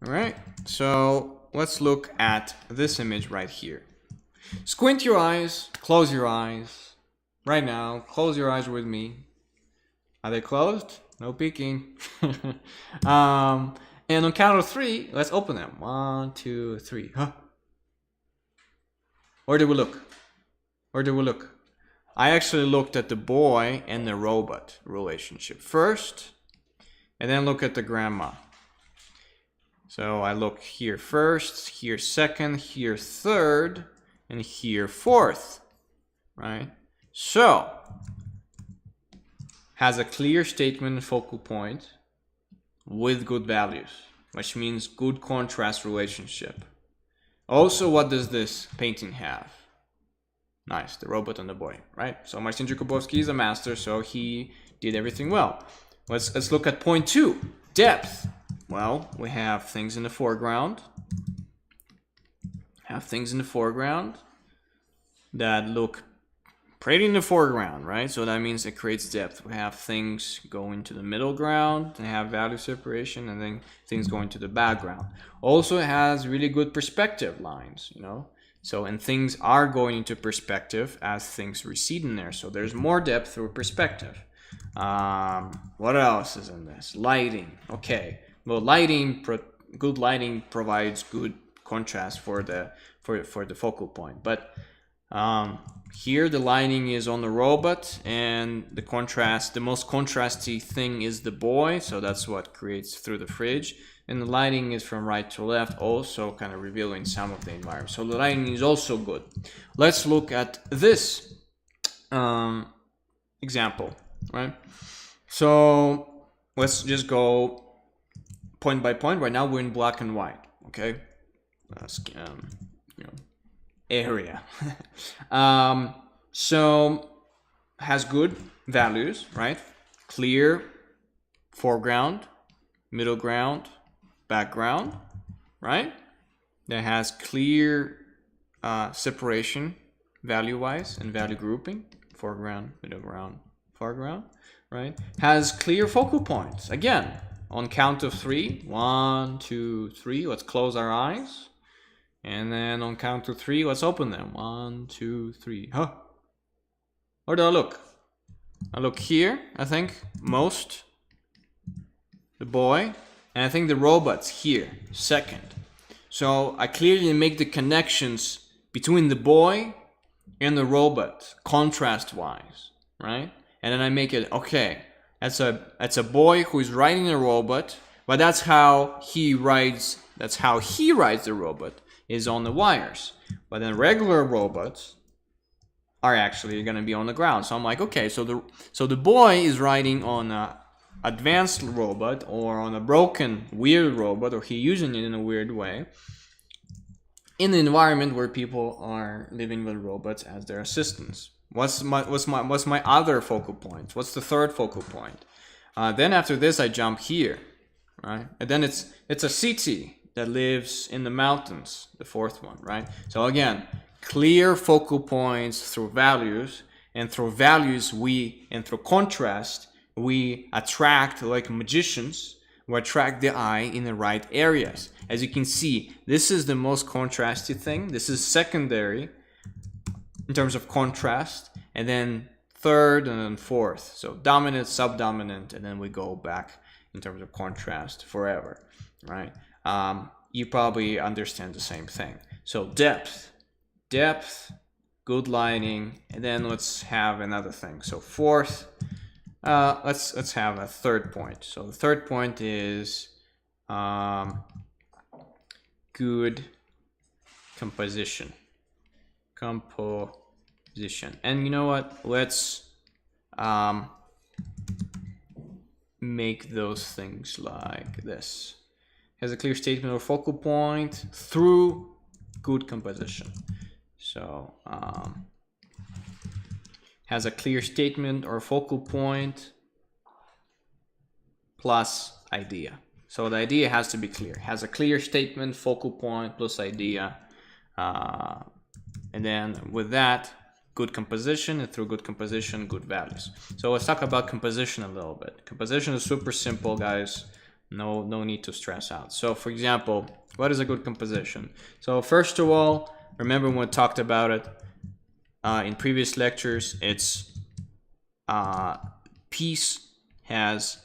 All right, so let's look at this image right here. Squint your eyes, close your eyes. Right now, close your eyes with me. Are they closed? No peeking. And on count of 3, let's open them. 1, 2, 3. Huh? Where did we look? Where did we look? I actually looked at the boy and the robot relationship first, and then look at the grandma. So I look here first, here second, here third, and here fourth, right? So, has a clear statement focal point with good values, which means good contrast relationship. Also, what does this painting have? Nice, the robot and the boy, right? So Marcin Jakubowski is a master, so he did everything well. Let's look at point 2, depth. Well, we have things in the foreground. That look pretty in the foreground, right? So that means it creates depth. We have things going to the middle ground and have value separation, and then things going to the background. Also, it has really good perspective lines, you know? So, and things are going into perspective as things recede in there. So there's more depth through perspective. What else is in this? Lighting. Okay. Well, good lighting provides good contrast for the focal point. But here the lighting is on the robot, and the most contrasty thing is the boy. So that's what creates through the fridge. And the lighting is from right to left, also kind of revealing some of the environment. So the lighting is also good. Let's look at this example, right? So let's just go point by point. Right now we're in black and white, okay? Area. So has good values, right? Clear foreground, middle ground, background, right? That has clear separation value-wise and value grouping, foreground, middle ground, foreground, right? Has clear focal points. Again, on count of 3, 1, 2, 3, let's close our eyes. And then on count of 3, let's open them. 1, 2, 3. Huh? Where do I look? I look here, I think, most. The boy. And I think the robot's here, second. So I clearly make the connections between the boy and the robot, contrast-wise, right? And then I make it, okay, that's a boy who is riding a robot, but that's how he rides the robot, is on the wires. But then regular robots are actually going to be on the ground. So I'm like, okay, so the boy is riding on a advanced robot or on a broken weird robot, or he using it in a weird way in the environment where people are living with robots as their assistants. What's my other focal point? What's the third focal point? Then after this I jump here, right? And then it's a city that lives in the mountains, the fourth one, right? So again, clear focal points through values, and through values and through contrast we attract, like magicians, we attract the eye in the right areas. As you can see, this is the most contrasty thing. This is secondary in terms of contrast, and then third and then fourth. So dominant, subdominant, and then we go back in terms of contrast forever, right? You probably understand the same thing. So depth, good lighting, and then let's have another thing. So fourth, let's have a third point. So the third point is good composition. And you know what? Let's make those things like this. Has a clear statement or focal point through good composition. So has a clear statement or focal point plus idea. So the idea has to be clear. Has a clear statement, focal point plus idea. And then with that, good composition, and through good composition, good values. So let's talk about composition a little bit. Composition is super simple, guys. No need to stress out. So for example, what is a good composition? So first of all, remember when we talked about it in previous lectures, it's piece has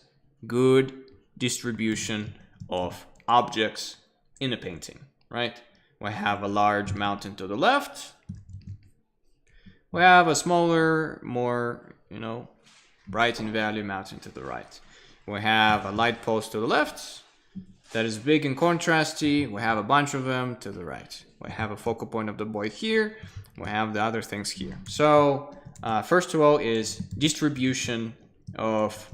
good distribution of objects in a painting, right? We have a large mountain to the left. We have a smaller, more, bright in value mountain to the right. We have a light post to the left that is big and contrasty. We have a bunch of them to the right. We have a focal point of the boy here. We have the other things here. So first of all is distribution of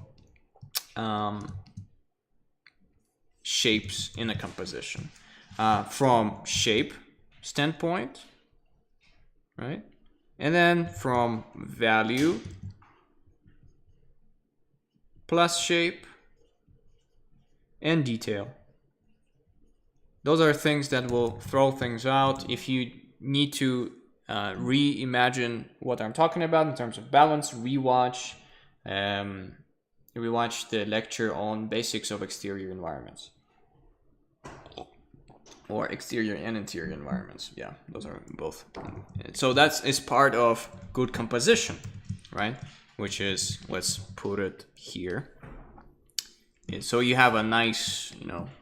shapes in a composition. From shape standpoint, right? And then from value plus shape and detail. Those are things that will throw things out. If you need to reimagine what I'm talking about in terms of balance, rewatch the lecture on basics of exterior environments. or exterior and interior environments. Yeah, those are both. So is part of good composition, right? Which is, let's put it here. So you have a nice,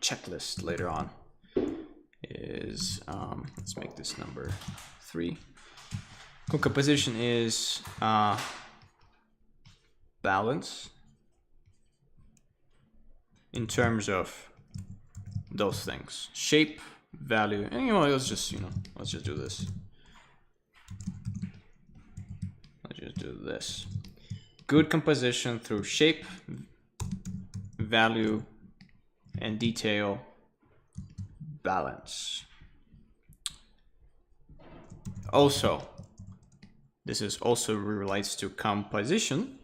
checklist later on. Let's make this number 3. Good composition is balance in terms of those things: shape, value, and let's just do this. Let's just do this. Good composition through shape, value, and detail, balance. Also, this is also relates to composition.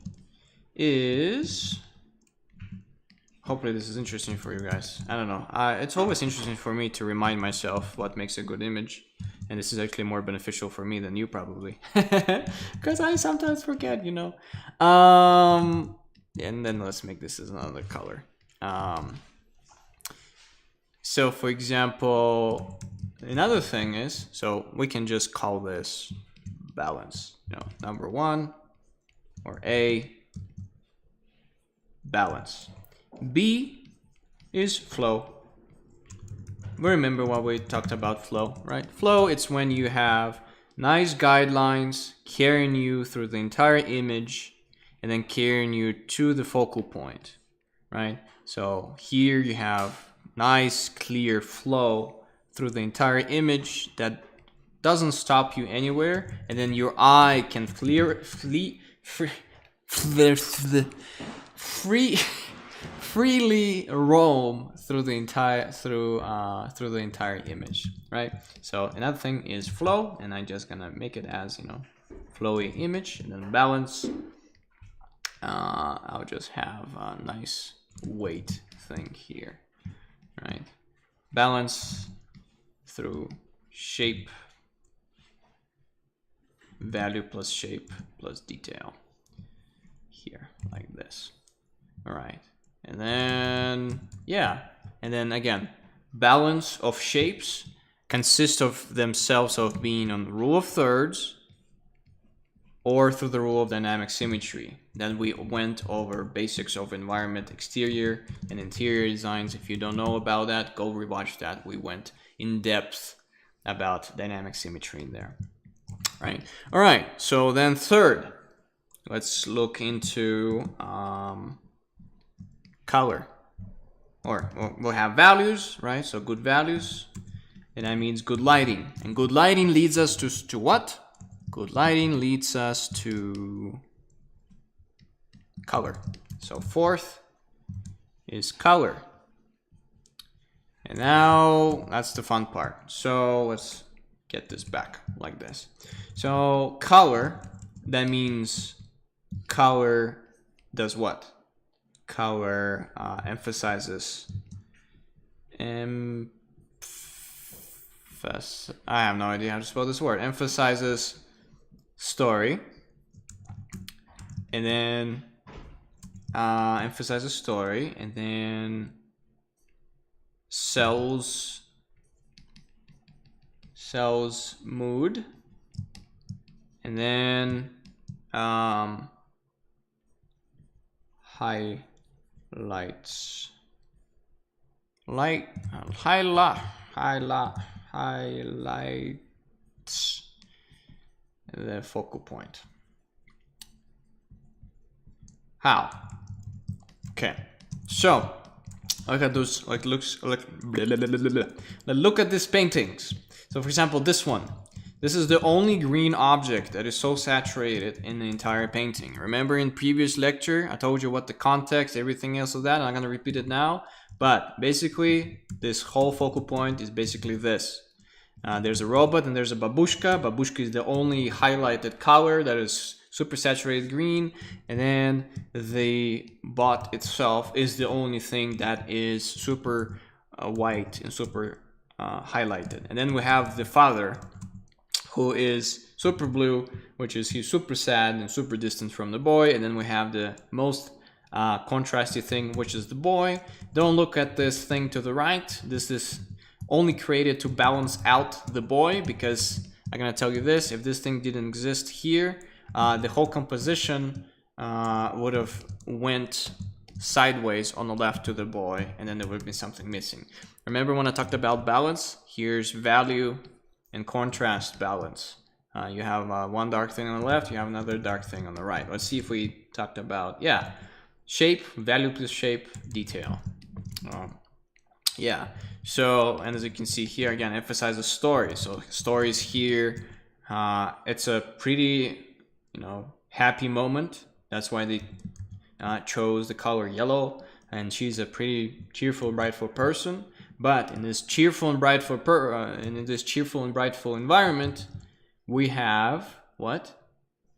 Hopefully this is interesting for you guys. I don't know. It's always interesting for me to remind myself what makes a good image. And this is actually more beneficial for me than you probably. Because I sometimes forget, And then let's make this as another color. So for example, another thing is, so we can just call this balance. Number 1 or A, balance. B is flow. Remember what we talked about flow, right? Flow, it's when you have nice guidelines carrying you through the entire image and then carrying you to the focal point, right? So here you have nice clear flow through the entire image that doesn't stop you anywhere, and then your eye can freely roam through the entire image, right? So another thing is flow, and I'm just gonna make it as flowy image, and then balance. I'll just have a nice weight thing here, right? Balance through shape, value plus shape plus detail here, like this. All right. And then, and then again, balance of shapes consist of themselves of being on the rule of thirds or through the rule of dynamic symmetry. Then we went over basics of environment, exterior and interior designs. If you don't know about that, go rewatch that. We went in depth about dynamic symmetry in there, right? All right, so then third, let's look into color, or we'll have values, right? So good values, and that means good lighting. And good lighting leads us to what? Good lighting leads us to color. So fourth is color. And now that's the fun part. So let's get this back like this. So color, that means color does what? Color emphasizes. I have no idea how to spell this word. Emphasizes story. And then emphasizes story. And then sells mood. And then highlights the focal point. How? Okay, so look at those, look at these paintings. So for example, this one. This is the only green object that is so saturated in the entire painting. Remember in previous lecture, I told you what the context, everything else of that, and I'm gonna repeat it now. But basically, this whole focal point is basically this. There's a robot and there's a babushka. Babushka is the only highlighted color that is super saturated green. And then the bot itself is the only thing that is super white and super highlighted. And then we have the father, who is super blue, which is he's super sad and super distant from the boy. And then we have the most contrasty thing, which is the boy. Don't look at this thing to the right. This is only created to balance out the boy, because I'm gonna tell you this, if this thing didn't exist here, the whole composition would have went sideways on the left to the boy, and then there would be something missing. Remember when I talked about balance? Here's value and contrast balance. You have one dark thing on the left, you have another dark thing on the right. Let's see if we talked about, yeah, shape, value plus shape, detail. Yeah, so, and as you can see here, again, emphasize the story. So stories here, it's a pretty, you know, happy moment. That's why they chose the color yellow, and she's a pretty cheerful, brightful person. But in this cheerful and brightful environment, we have what?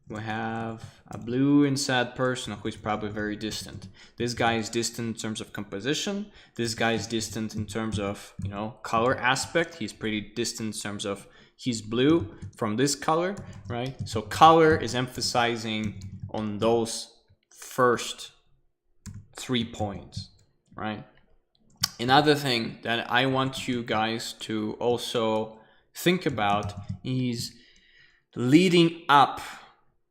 We have a blue and sad person who is probably very distant. This guy is distant in terms of composition. This guy is distant in terms of, you know, color aspect. He's pretty distant in terms of he's blue from this color, right? So color is emphasizing on those first 3 points, right? Another thing that I want you guys to also think about is leading up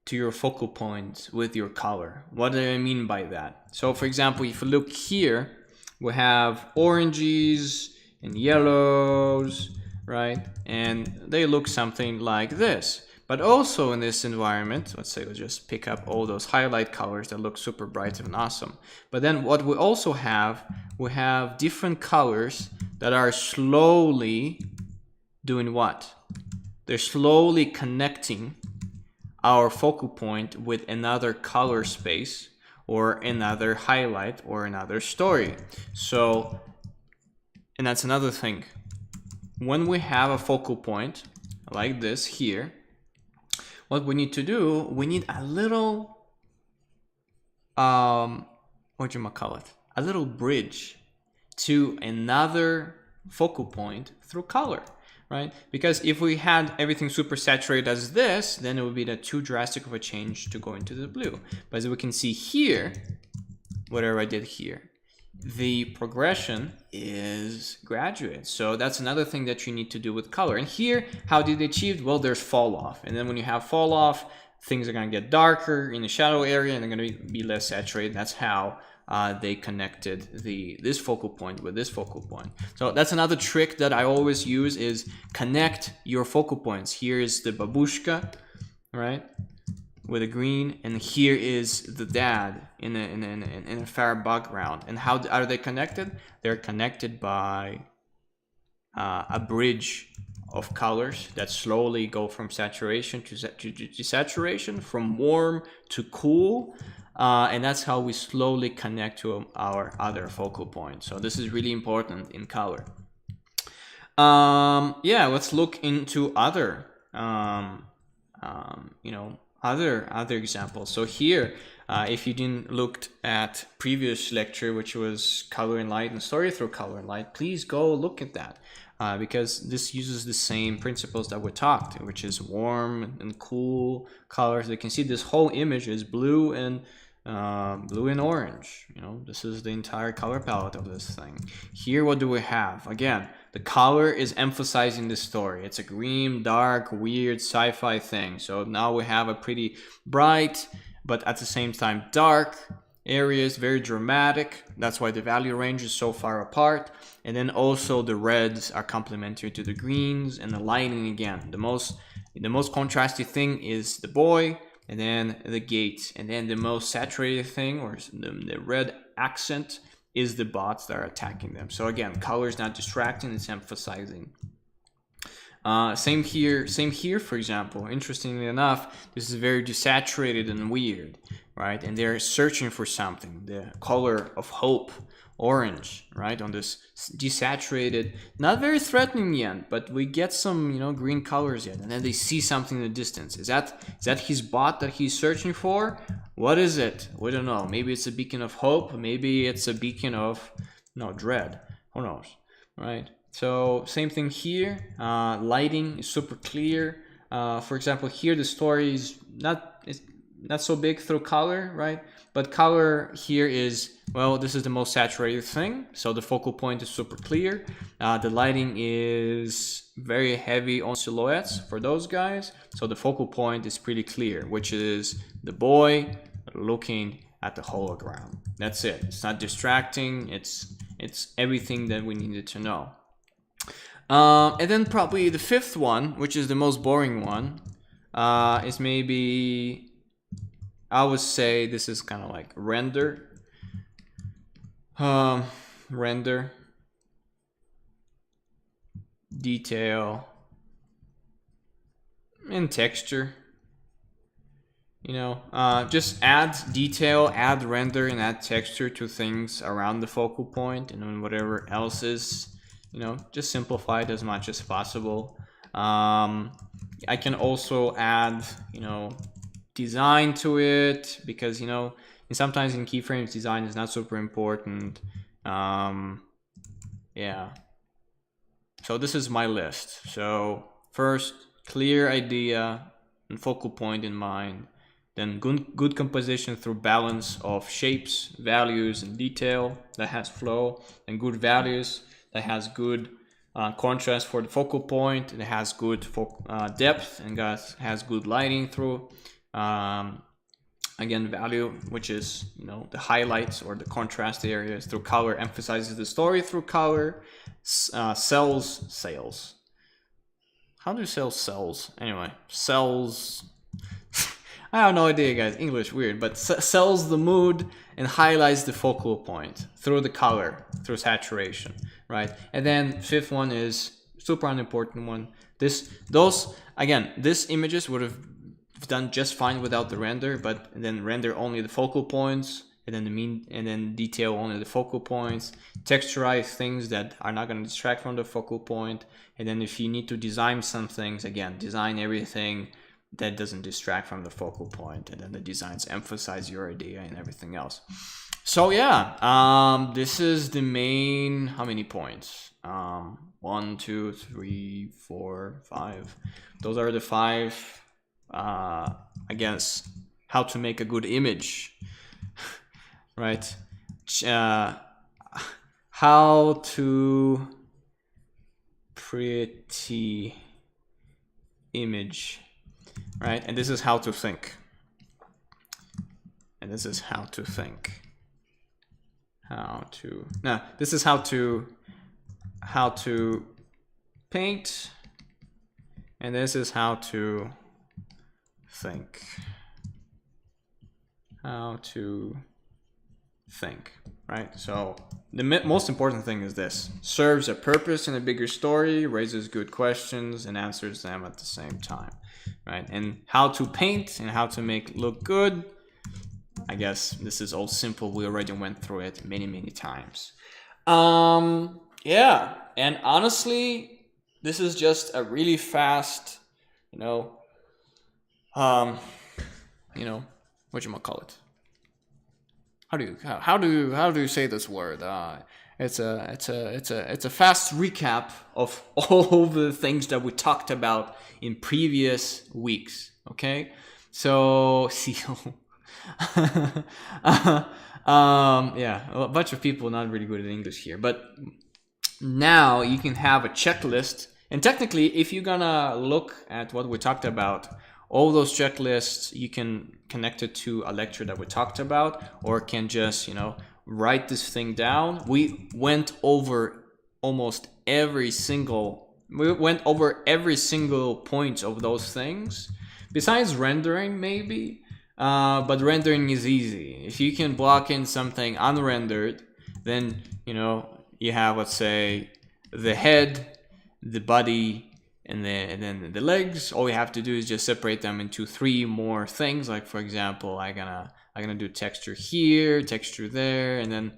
to your focal point with your color. What do I mean by that? So for example, if you look here, we have oranges and yellows, right? And they look something like this. But also in this environment, let's just pick up all those highlight colors that look super bright and awesome. But then what we also have, we have different colors that are slowly doing what? They're slowly connecting our focal point with another color space or another highlight or another story. So, and that's another thing. When we have a focal point like this here, what we need to do, we need a little, whatchamacallit, a little bridge to another focal point through color, right? Because if we had everything super saturated as this, then it would be too drastic of a change to go into the blue. But as we can see here, whatever I did here, the progression is graduate. So that's another thing that you need to do with color. And here, how did they achieve? Well, there's fall off. And then when you have fall off, things are going to get darker in the shadow area and they're going to be less saturated. That's how they connected this focal point with this focal point. So that's another trick that I always use, is connect your focal points. Here is the babushka, right, with a green, and here is the dad in a fair background. And how are they connected? They're connected by a bridge of colors that slowly go from saturation to desaturation, from warm to cool. And that's how we slowly connect to our other focal point. So this is really important in color. Yeah, let's look into other, other examples. So here, if you didn't look at previous lecture, which was color and light and story through color and light, please go look at that. Because this uses the same principles that we talked, which is warm and cool colors. You can see this whole image is blue and orange. You know, this is the entire color palette of this thing. Here, what do we have? Again, the color is emphasizing the story. It's a green, dark, weird sci-fi thing. So now we have a pretty bright, but at the same time dark areas, very dramatic. That's why the value range is so far apart. And then also the reds are complementary to the greens, and the lighting, again, the most contrasty thing is the boy, and then the gate, and then the most saturated thing, or the red accent, is the bots that are attacking them. So again, color is not distracting, it's emphasizing. Same here, for example. Interestingly enough, this is very desaturated and weird, right? And they're searching for something, the color of hope, orange, right? On this desaturated, not very threatening yet, but we get some, green colors yet. And then they see something in the distance. Is that his bot that he's searching for? What is it? We don't know. Maybe it's a beacon of hope. Maybe it's a beacon of, dread. Who knows, right? So same thing here. Lighting is super clear. For example, here the story is not so big through color, right? But color here is, well, this is the most saturated thing, so the focal point is super clear. The lighting is very heavy on silhouettes for those guys, so the focal point is pretty clear, which is the boy looking at the hologram. That's it. It's not distracting. It's everything that we needed to know. And then probably the fifth one, which is the most boring one, is maybe, I would say this is kind of like render. Render, detail, and texture. You know, just add detail, add render, and add texture to things around the focal point, and then whatever else is, you know, just simplify it as much as possible. I can also add, you know, design to it, because, you know, sometimes in keyframes design is not super important. Yeah. So this is my list. So first, clear idea and focal point in mind. Then good composition through balance of shapes, values, and detail that has flow, and good values that has good contrast for the focal point, and it has good depth, and has good lighting through. Again, value, which is, you know, the highlights or the contrast areas through color, emphasizes the story through color. Sales. How do you sell cells? Anyway, sells. I have no idea, guys. English weird, but sells the mood and highlights the focal point through the color, through saturation, right? And then fifth one is super unimportant one. These images would have done just fine without the render, but then render only the focal points, and then detail only the focal points. Texturize things that are not going to distract from the focal point, and then if you need to design some things, again, design everything that doesn't distract from the focal point, and then the designs emphasize your idea and everything else. So yeah, this is the main, how many points? 1, 2, 3, 4, 5. Those are the 5, I guess, how to make a good image, right? How to pretty image. Right, and this is how to think. And this is how to think. This is how to paint, and this is how to think. How to think, right? So the most important thing is this: serves a purpose in a bigger story, raises good questions, and answers them at the same time. Right, and how to paint and how to make look good, I guess this is all simple. We already went through it many times. Yeah, and honestly, this is just a really fast, you know, what you might call it. How do you say this word? It's a fast recap of all the things that we talked about in previous weeks. Okay, so yeah, a bunch of people not really good at English here, but now you can have a checklist, and technically, if you're gonna look at what we talked about, all those checklists you can connect it to a lecture that we talked about, or can just, you know, write this thing down. We went over every single point of those things, besides rendering maybe, but rendering is easy. If you can block in something unrendered, then, you know, you have, let's say, the head, the body, and then the legs. All you have to do is just separate them into 3 more things. Like, for example, I'm gonna do texture here, texture there, and then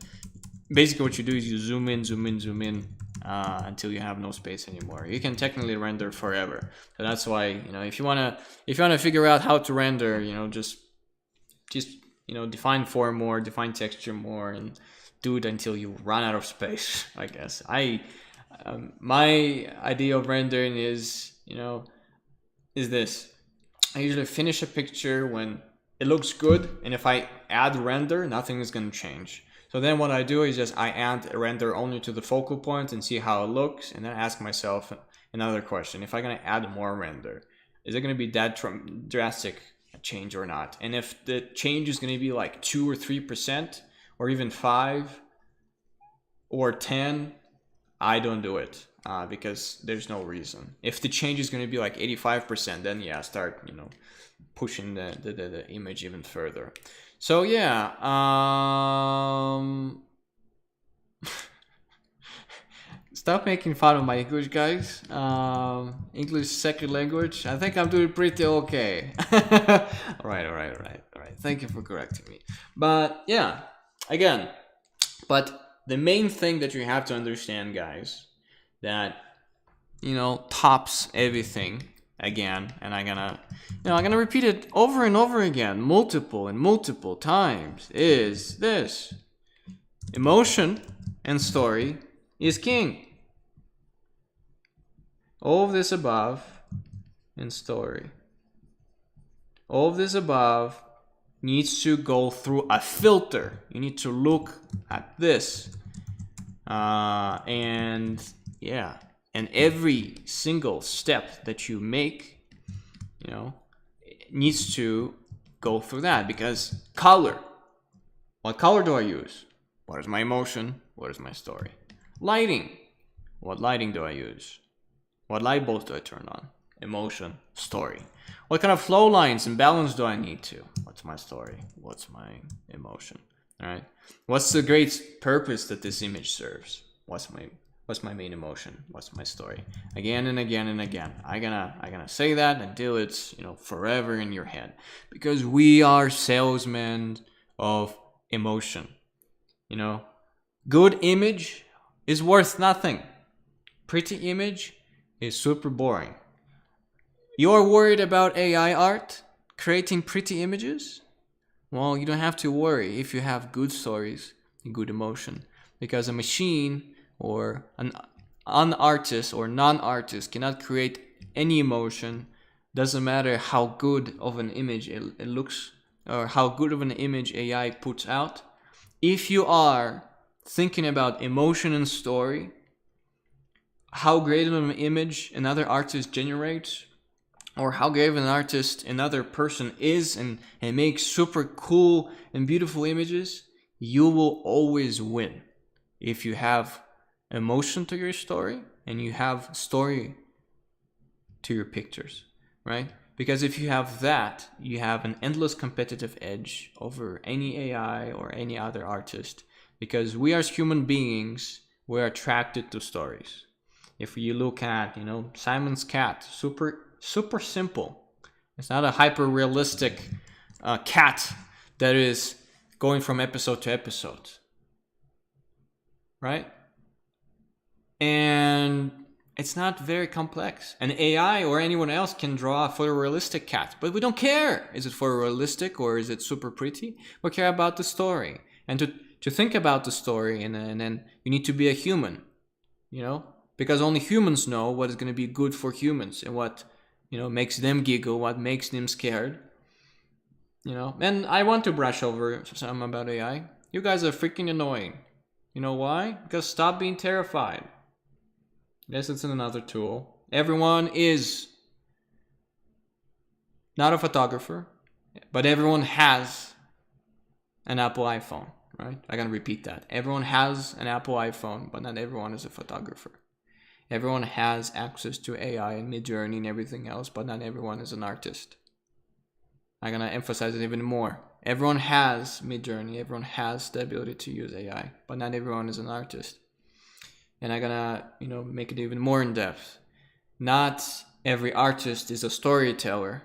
basically what you do is you zoom in until you have no space anymore. You can technically render forever. So that's why, you know, if you wanna figure out how to render, you know, just you know, define form more, define texture more, and do it until you run out of space. I guess my idea of rendering is, you know, is this: I usually finish a picture when it looks good, and if I add render, nothing is going to change. So then what I do is just I add a render only to the focal point and see how it looks, and then ask myself another question. If I'm going to add more render, is it going to be that drastic a change or not? And if the change is going to be like 2 or 3%, or even 5 or 10, I don't do it because there's no reason. If the change is going to be like 85%, then yeah, start, you know, pushing the image even further. So yeah, stop making fun of my English, guys. English second language. I think I'm doing pretty okay. all right. Thank you for correcting me. But yeah, again, but the main thing that you have to understand, guys, that, you know, tops everything again, and I'm gonna repeat it over and over again, multiple and multiple times, is this: emotion and story is king. All of this above and story, all of this above needs to go through a filter. You need to look at this, and yeah, and every single step that you make, you know, needs to go through that. Because color, what color do I use? What is my emotion? What is my story? Lighting, what lighting do I use? What light bulbs do I turn on? Emotion, story. What kind of flow lines and balance do I need to? What's my story? What's my emotion? All right. What's the great purpose that this image serves? What's my main emotion? What's my story? Again and again and again. I'm gonna say that until it's, you know, forever in your head, because we are salesmen of emotion. You know, good image is worth nothing. Pretty image is super boring. You're worried about AI art creating pretty images? Well, you don't have to worry if you have good stories and good emotion, because a machine or an artist or non-artist cannot create any emotion. Doesn't matter how good of an image it looks, or how good of an image AI puts out. If you are thinking about emotion and story, how great of an image another artist generates, or how great of an artist another person is and makes super cool and beautiful images, you will always win if you have emotion to your story and you have story to your pictures, right? Because if you have that, you have an endless competitive edge over any AI or any other artist, because we as human beings, we're attracted to stories. If you look at, you know, Simon's cat, super simple. It's not a hyper realistic cat that is going from episode to episode, right? And it's not very complex. An AI or anyone else can draw a photorealistic cat, but we don't care. Is it photorealistic or is it super pretty? We care about the story. And to think about the story, and then you need to be a human, you know? Because only humans know what is going to be good for humans and what, you know, makes them giggle, what makes them scared. You know, and I want to brush over some about AI. You guys are freaking annoying. You know why? Because stop being terrified. Yes, it's another tool. Everyone is not a photographer, but everyone has an Apple iPhone, right? I'm going to repeat that. Everyone has an Apple iPhone, but not everyone is a photographer. Everyone has access to AI and Midjourney and everything else, but not everyone is an artist. I'm going to emphasize it even more. Everyone has Midjourney, everyone has the ability to use AI, but not everyone is an artist. And I'm going to, you know, make it even more in depth. Not every artist is a storyteller,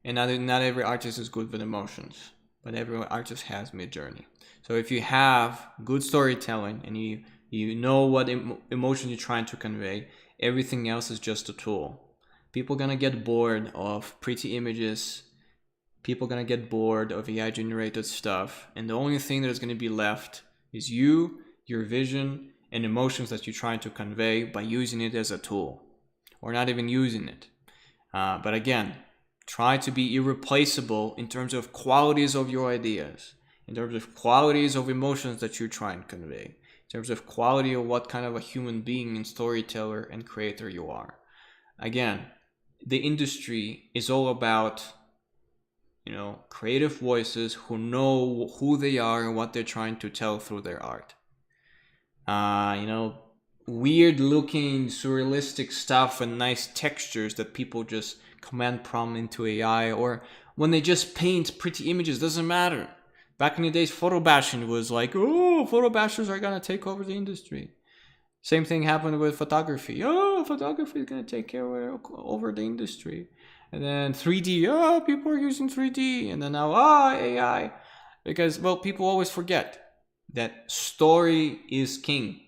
and not every artist is good with emotions, but every artist has Midjourney. So if you have good storytelling and you know what emotion you're trying to convey, everything else is just a tool. People are gonna get bored of pretty images. People are gonna get bored of AI generated stuff. And the only thing that is gonna be left is you, your vision, and emotions that you're trying to convey by using it as a tool. Or not even using it. But again, Try to be irreplaceable in terms of qualities of your ideas, in terms of qualities of emotions that you're trying to convey, in terms of quality of what kind of a human being and storyteller and creator you are. Again, the industry is all about, creative voices who know who they are and what they're trying to tell through their art. Weird looking surrealistic stuff and nice textures that people just command prompt into AI, or when they just paint pretty images, doesn't matter. Back in the days, photo bashing was like, oh, photo bashers are gonna take over the industry. Same thing happened with photography. Oh, photography is gonna take over the industry. And then 3D, oh, people are using 3D. And then now, AI. Because, well, people always forget that story is king.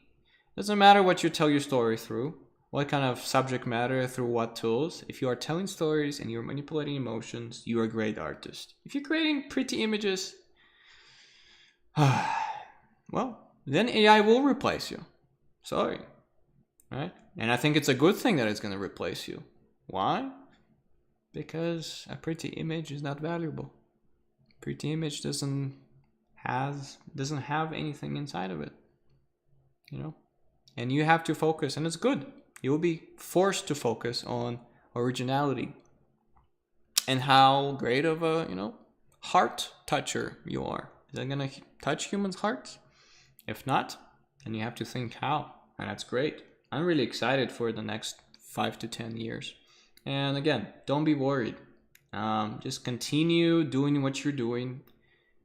Doesn't matter what you tell your story through, what kind of subject matter, through what tools. If you are telling stories and you're manipulating emotions, you're a great artist. If you're creating pretty images, well, then AI will replace you. Sorry. Right? And I think it's a good thing that it's going to replace you. Why? Because a pretty image is not valuable. Pretty image doesn't have anything inside of it. And you have to focus, and it's good. You will be forced to focus on originality and how great of a, heart toucher you are. Is that going to touch humans' hearts? If not, then you have to think how. And that's great. I'm really excited for the next 5 to 10 years. And again, don't be worried. Just continue doing what you're doing,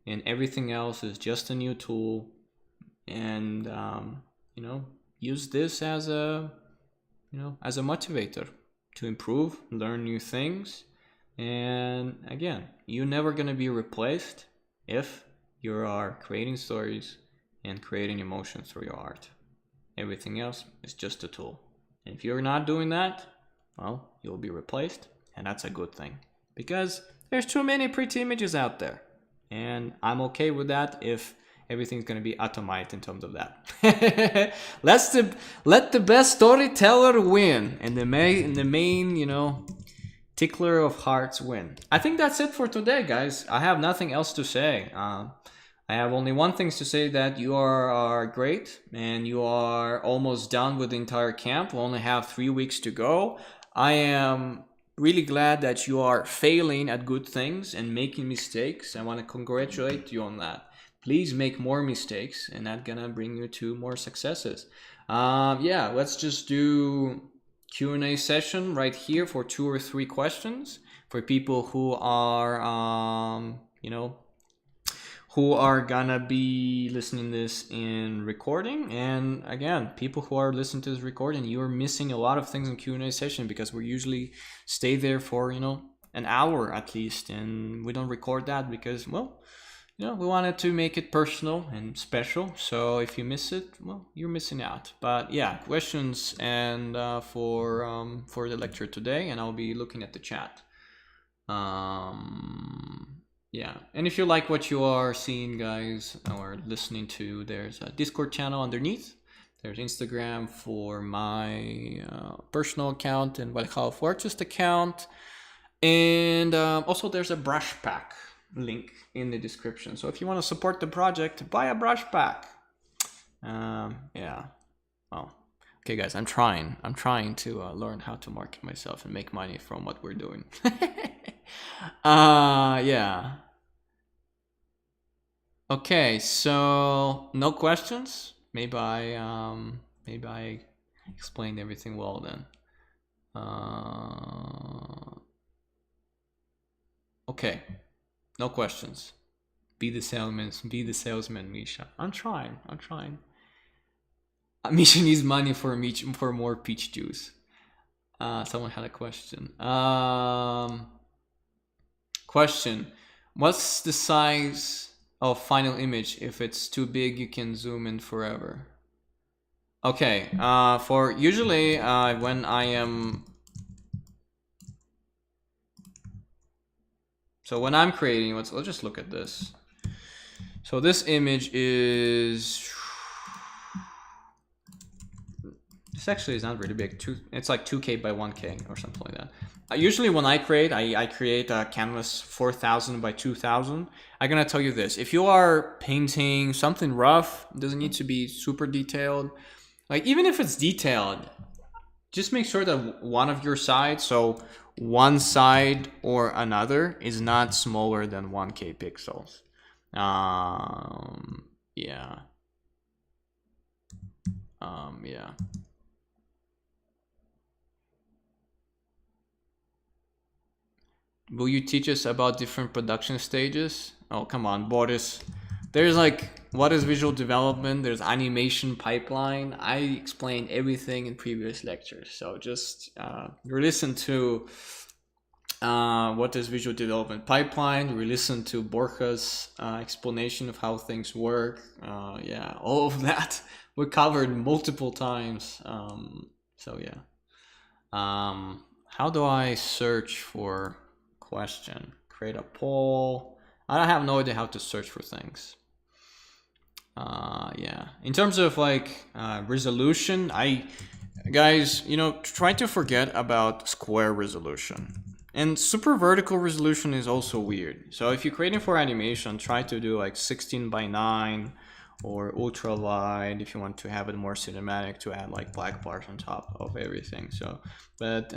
and everything else is just a new tool. And, use this as a motivator to improve, learn new things. And again, you're never going to be replaced if you are creating stories and creating emotions through your art. Everything else is just a tool. And if you're not doing that, well, you'll be replaced. And that's a good thing, because there's too many pretty images out there. And I'm okay with that if everything's going to be automate in terms of that. Let the best storyteller win, and the main, tickler of hearts win. I think that's it for today, guys. I have nothing else to say. I have only one thing to say, that you are great, and you are almost done with the entire camp. We only have 3 weeks to go. I am really glad that you are failing at good things and making mistakes. I want to congratulate you on that. Please make more mistakes, and that's gonna bring you to more successes. Let's just do Q&A session right here for 2 or 3 questions for people who are, who are gonna be listening this in recording. And again, people who are listening to this recording, you're missing a lot of things in Q&A session, because we usually stay there for, an hour at least, and we don't record that because, well, we wanted to make it personal and special. So if you miss it, well, you're missing out. But yeah, questions and for the lecture today, and I'll be looking at the chat. Yeah, and if you like what you are seeing, guys, or listening to, there's a Discord channel underneath. There's Instagram for my personal account, and Valhalla for Artist account. And also there's a brush pack link in the description. So if you want to support the project, buy a brush pack. Yeah. Well, okay, guys, I'm trying to learn how to market myself and make money from what we're doing. Yeah. Okay, so no questions. Maybe I explained everything well then. Okay, no questions. Be the salesman, Misha. I'm trying. Misha needs money for more peach juice. Someone had a question. Question: what's the size of final image? If it's too big, you can zoom in forever. Okay. For usually when I am. So when I'm creating, let's just look at this. So this image is. This actually is not really big. It's like 2K by 1K or something like that. Usually when I create a canvas 4000 by 2000. I'm gonna tell you this: if you are painting something rough, it doesn't need to be super detailed. Like even if it's detailed, just make sure that one of your sides, so one side or another, is not smaller than 1K pixels. Yeah. Yeah. Will you teach us about different production stages? Oh, come on, Boris. There's like, what is visual development? There's animation pipeline. I explained everything in previous lectures. So just listen to what is visual development pipeline. We listen to Borja's explanation of how things work. Yeah, all of that we covered multiple times. So yeah. How do I search for question? Create a poll. I have no idea how to search for things. Yeah. In terms of like resolution, guys, try to forget about square resolution. And super vertical resolution is also weird. So if you're creating for animation, try to do like 16 by 9 or ultra wide if you want to have it more cinematic, to add like black bars on top of everything. So, but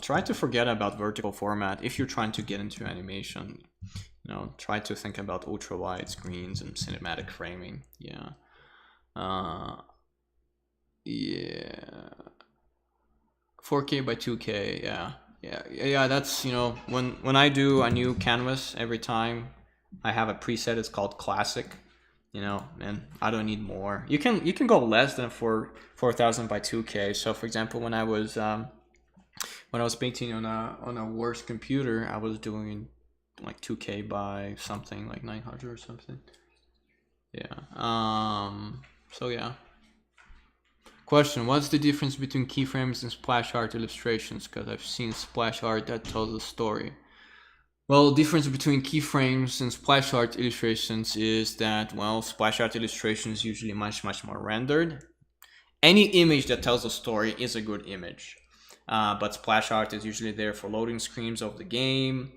try to forget about vertical format if you're trying to get into animation. Try to think about ultra wide screens and cinematic framing. Yeah. Yeah. 4K by 2K. Yeah. That's when I do a new canvas, every time I have a preset. It's called classic. And I don't need more. You can go less than 4000 by 2K. So for example, when I was painting on a worse computer, I was doing like 2K by something, like 900 or something. Yeah. So yeah. Question: what's the difference between keyframes and splash art illustrations? Because I've seen splash art that tells a story. Well, the difference between keyframes and splash art illustrations is that, well, splash art illustration is usually much more rendered. Any image that tells a story is a good image, but splash art is usually there for loading screens of the game.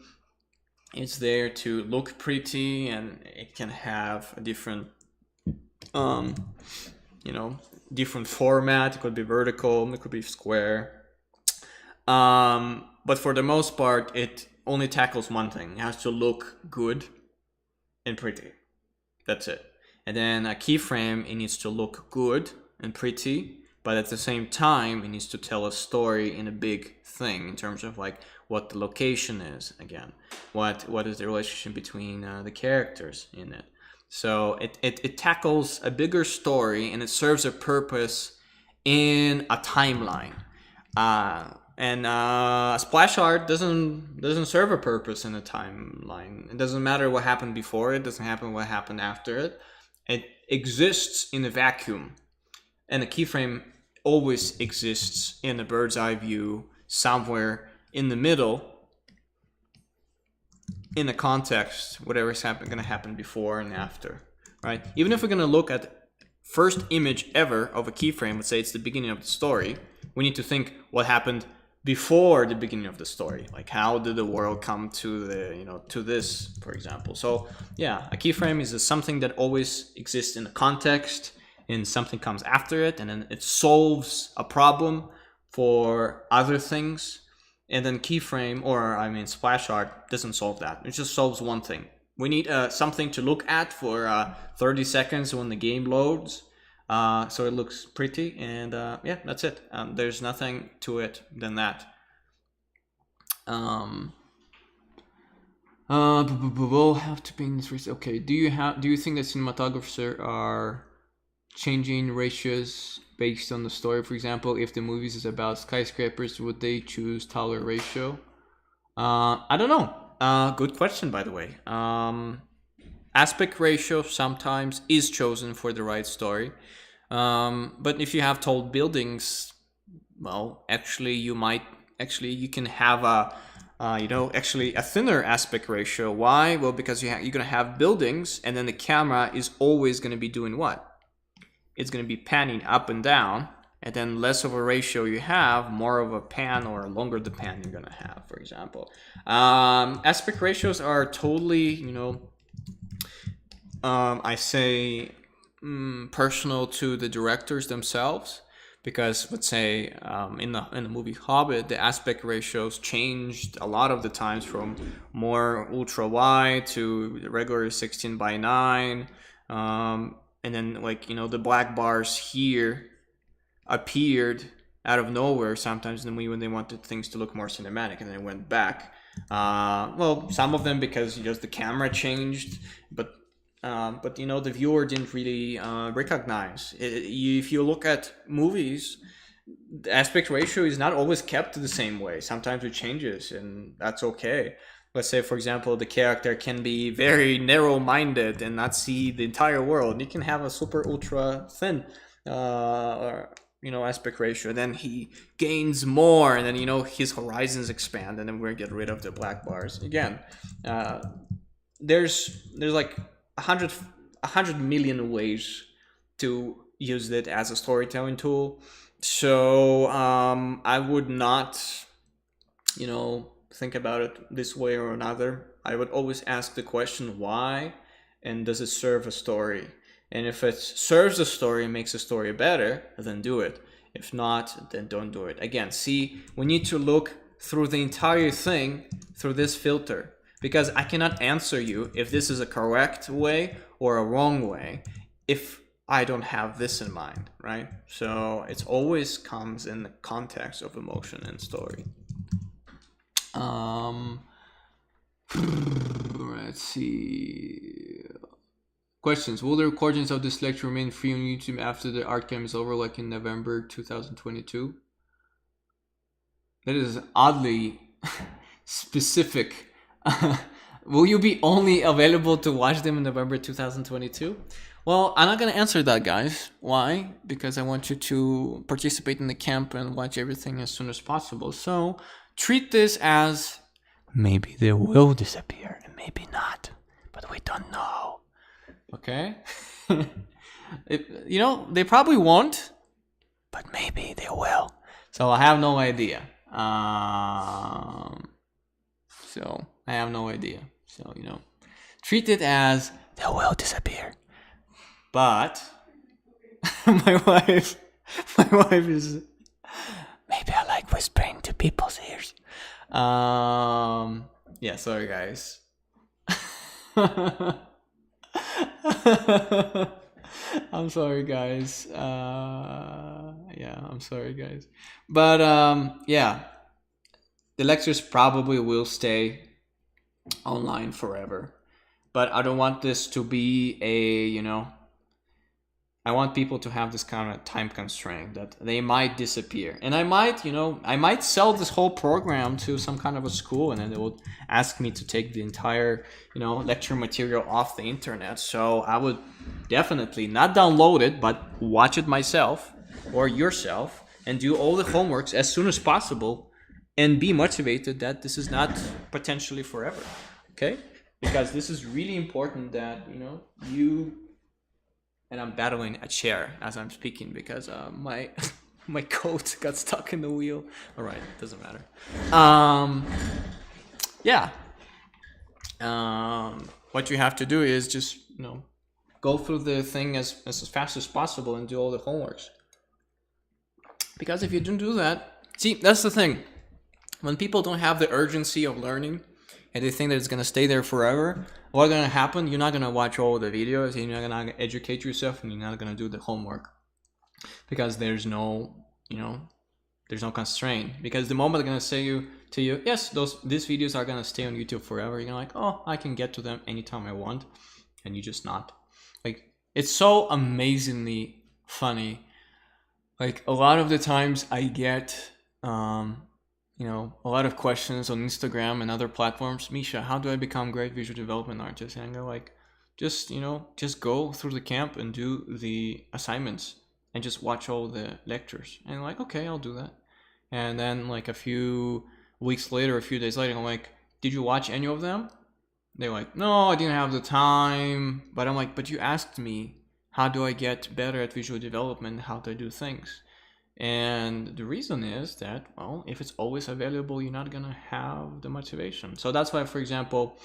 It's there to look pretty, and it can have a different, different format. It could be vertical, it could be square. But for the most part, it only tackles one thing. It has to look good and pretty. That's it. And then a keyframe, it needs to look good and pretty, but at the same time, it needs to tell a story in a big thing in terms of like what the location is. Again, what is the relationship between the characters in it. So it tackles a bigger story, and it serves a purpose in a timeline. And splash art doesn't serve a purpose in a timeline. It doesn't matter what happened before it. Doesn't happen what happened after it. It exists in a vacuum, and a keyframe always exists in a bird's eye view somewhere in the middle, in the context, whatever's going to happen before and after, right? Even if we're going to look at first image ever of a keyframe, let's say it's the beginning of the story, we need to think what happened before the beginning of the story. Like, how did the world come to to this, for example. So yeah, a keyframe is something that always exists in a context, and something comes after it, and then it solves a problem for other things. And then keyframe, splash art, doesn't solve that. It just solves one thing. We need something to look at for 30 seconds when the game loads. So it looks pretty, and yeah, that's it. There's nothing to it than that. We'll have to paint this. Okay. Do you think that cinematographers are changing ratios based on the story? For example, if the movie is about skyscrapers, would they choose taller ratio? I don't know. Good question, by the way. Aspect ratio sometimes is chosen for the right story. But if you have tall buildings, well, actually you can have a thinner aspect ratio. Why? Well, because you're going to have buildings, and then the camera is always going to be doing what? It's going to be panning up and down And then less of a ratio you have, more of a pan or longer the pan you're gonna have, for example. Aspect ratios are totally, you know, I say personal to the directors themselves, because let's say in the movie Hobbit, the aspect ratios changed a lot of the times from more ultra wide to regular 16:9, and then, like, you know, the black bars here appeared out of nowhere sometimes in the movie when they wanted things to look more cinematic, and then it went back. Well, some of them because just the camera changed, but you know, the viewer didn't really recognize it. If you look at movies, the aspect ratio is not always kept the same way. Sometimes it changes, and that's okay. Let's say, for example, the character can be very narrow-minded and not see the entire world. He can have a super ultra thin you know, aspect ratio, then he gains more, and then, you know, his horizons expand, and then we're gonna get rid of the black bars again. There's like 100 million ways to use it as a storytelling tool. So I would not, you know, think about it this way or another. I would always ask the question why, and does it serve a story? And if it serves a story and makes the story better, then do it. If not, then don't do it. Again, see, we need to look through the entire thing through this filter, because I cannot answer you if this is a correct way or a wrong way if I don't have this in mind, right? So it always comes in the context of emotion and story. Let's see. Questions. Will the recordings of this lecture remain free on YouTube after the art camp is over, like in November 2022? That is oddly specific. Will you be only available to watch them in November 2022? Well, I'm not going to answer that, guys. Why? Because I want you to participate in the camp and watch everything as soon as possible. So treat this as maybe they will disappear and maybe not, but we don't know. Okay? You know, they probably won't, but maybe they will. So I have no idea. So I have no idea. So, you know, treat it as they will disappear. But my wife is, maybe I like whispering to people's ears. Yeah, sorry guys. I'm sorry guys. Yeah, I'm sorry guys. But yeah, the lectures probably will stay online forever. But I don't want this to be a, you know, I want people to have this kind of time constraint that they might disappear. And I might, you know, I might sell this whole program to some kind of a school, and then they will ask me to take the entire, you know, lecture material off the internet. So I would definitely not download it, but watch it myself or yourself and do all the homeworks as soon as possible and be motivated that this is not potentially forever. Okay? Because this is really important that, you know, you... And I'm battling a chair as I'm speaking because my my coat got stuck in the wheel. All right, doesn't matter. Yeah. What you have to do is just, you know, go through the thing as fast as possible and do all the homeworks. Because if you don't do that, see, that's the thing. When people don't have the urgency of learning and they think that it's going to stay there forever, what's going to happen? You're not going to watch all the videos, and you're not going to educate yourself, and you're not going to do the homework. Because there's no, you know, there's no constraint. Because the moment they're going to say to you, yes, these videos are going to stay on YouTube forever, you're like, oh, I can get to them anytime I want. And you just not. Like, it's so amazingly funny. Like, a lot of the times I get... you know, a lot of questions on Instagram and other platforms. Misha, how do I become a great visual development artist? And I go like, just, you know, just go through the camp and do the assignments and just watch all the lectures. And I'm like, okay, I'll do that. And then like a few weeks later, a few days later, I'm like, did you watch any of them? They're like, no, I didn't have the time. But I'm like, but you asked me, how do I get better at visual development? How do I do things? And the reason is that, well, if it's always available, you're not gonna have the motivation. So that's why, for example,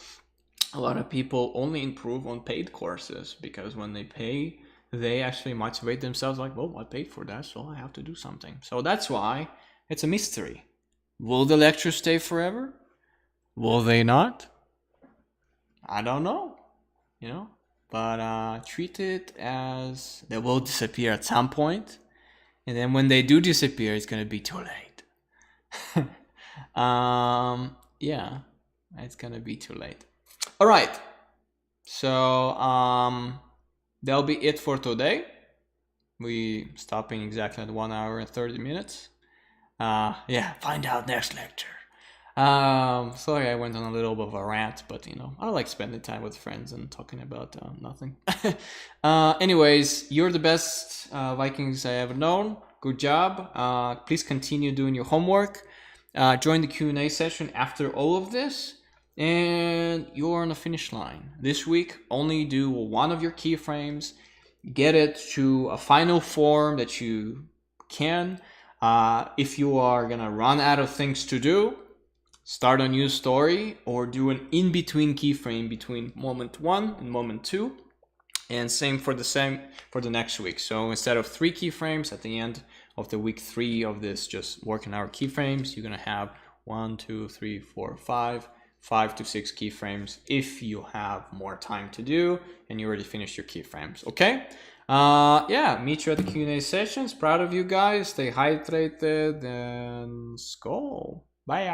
a lot of people only improve on paid courses, because when they pay, they actually motivate themselves like, well, I paid for that, so I have to do something. So that's why it's a mystery. Will the lectures stay forever? Will they not? I don't know, you know, but treat it as they will disappear at some point, and then when they do disappear, it's gonna be too late. Yeah, it's gonna be too late. All right, so that'll be it for today. We stopping exactly at 1 hour and 30 minutes. Yeah, find out next lecture. Sorry I went on a little bit of a rant, but you know, I like spending time with friends and talking about nothing. Anyways, you're the best Vikings I ever known. Good job. Please continue doing your homework. Join the Q&A session after all of this, and you're on the finish line. This week, only do one of your keyframes, get it to a final form that you can. If you are gonna run out of things to do, start a new story or do an in-between keyframe between moment 1 and moment 2. And same for the next week. So instead of 3 keyframes at the end of the week 3 of this just working our keyframes, you're gonna have 1, 2, 3, 4, 5 to 6 keyframes if you have more time to do and you already finished your keyframes. Okay? Yeah, meet you at the Q&A sessions. Proud of you guys. Stay hydrated and skål. Bye.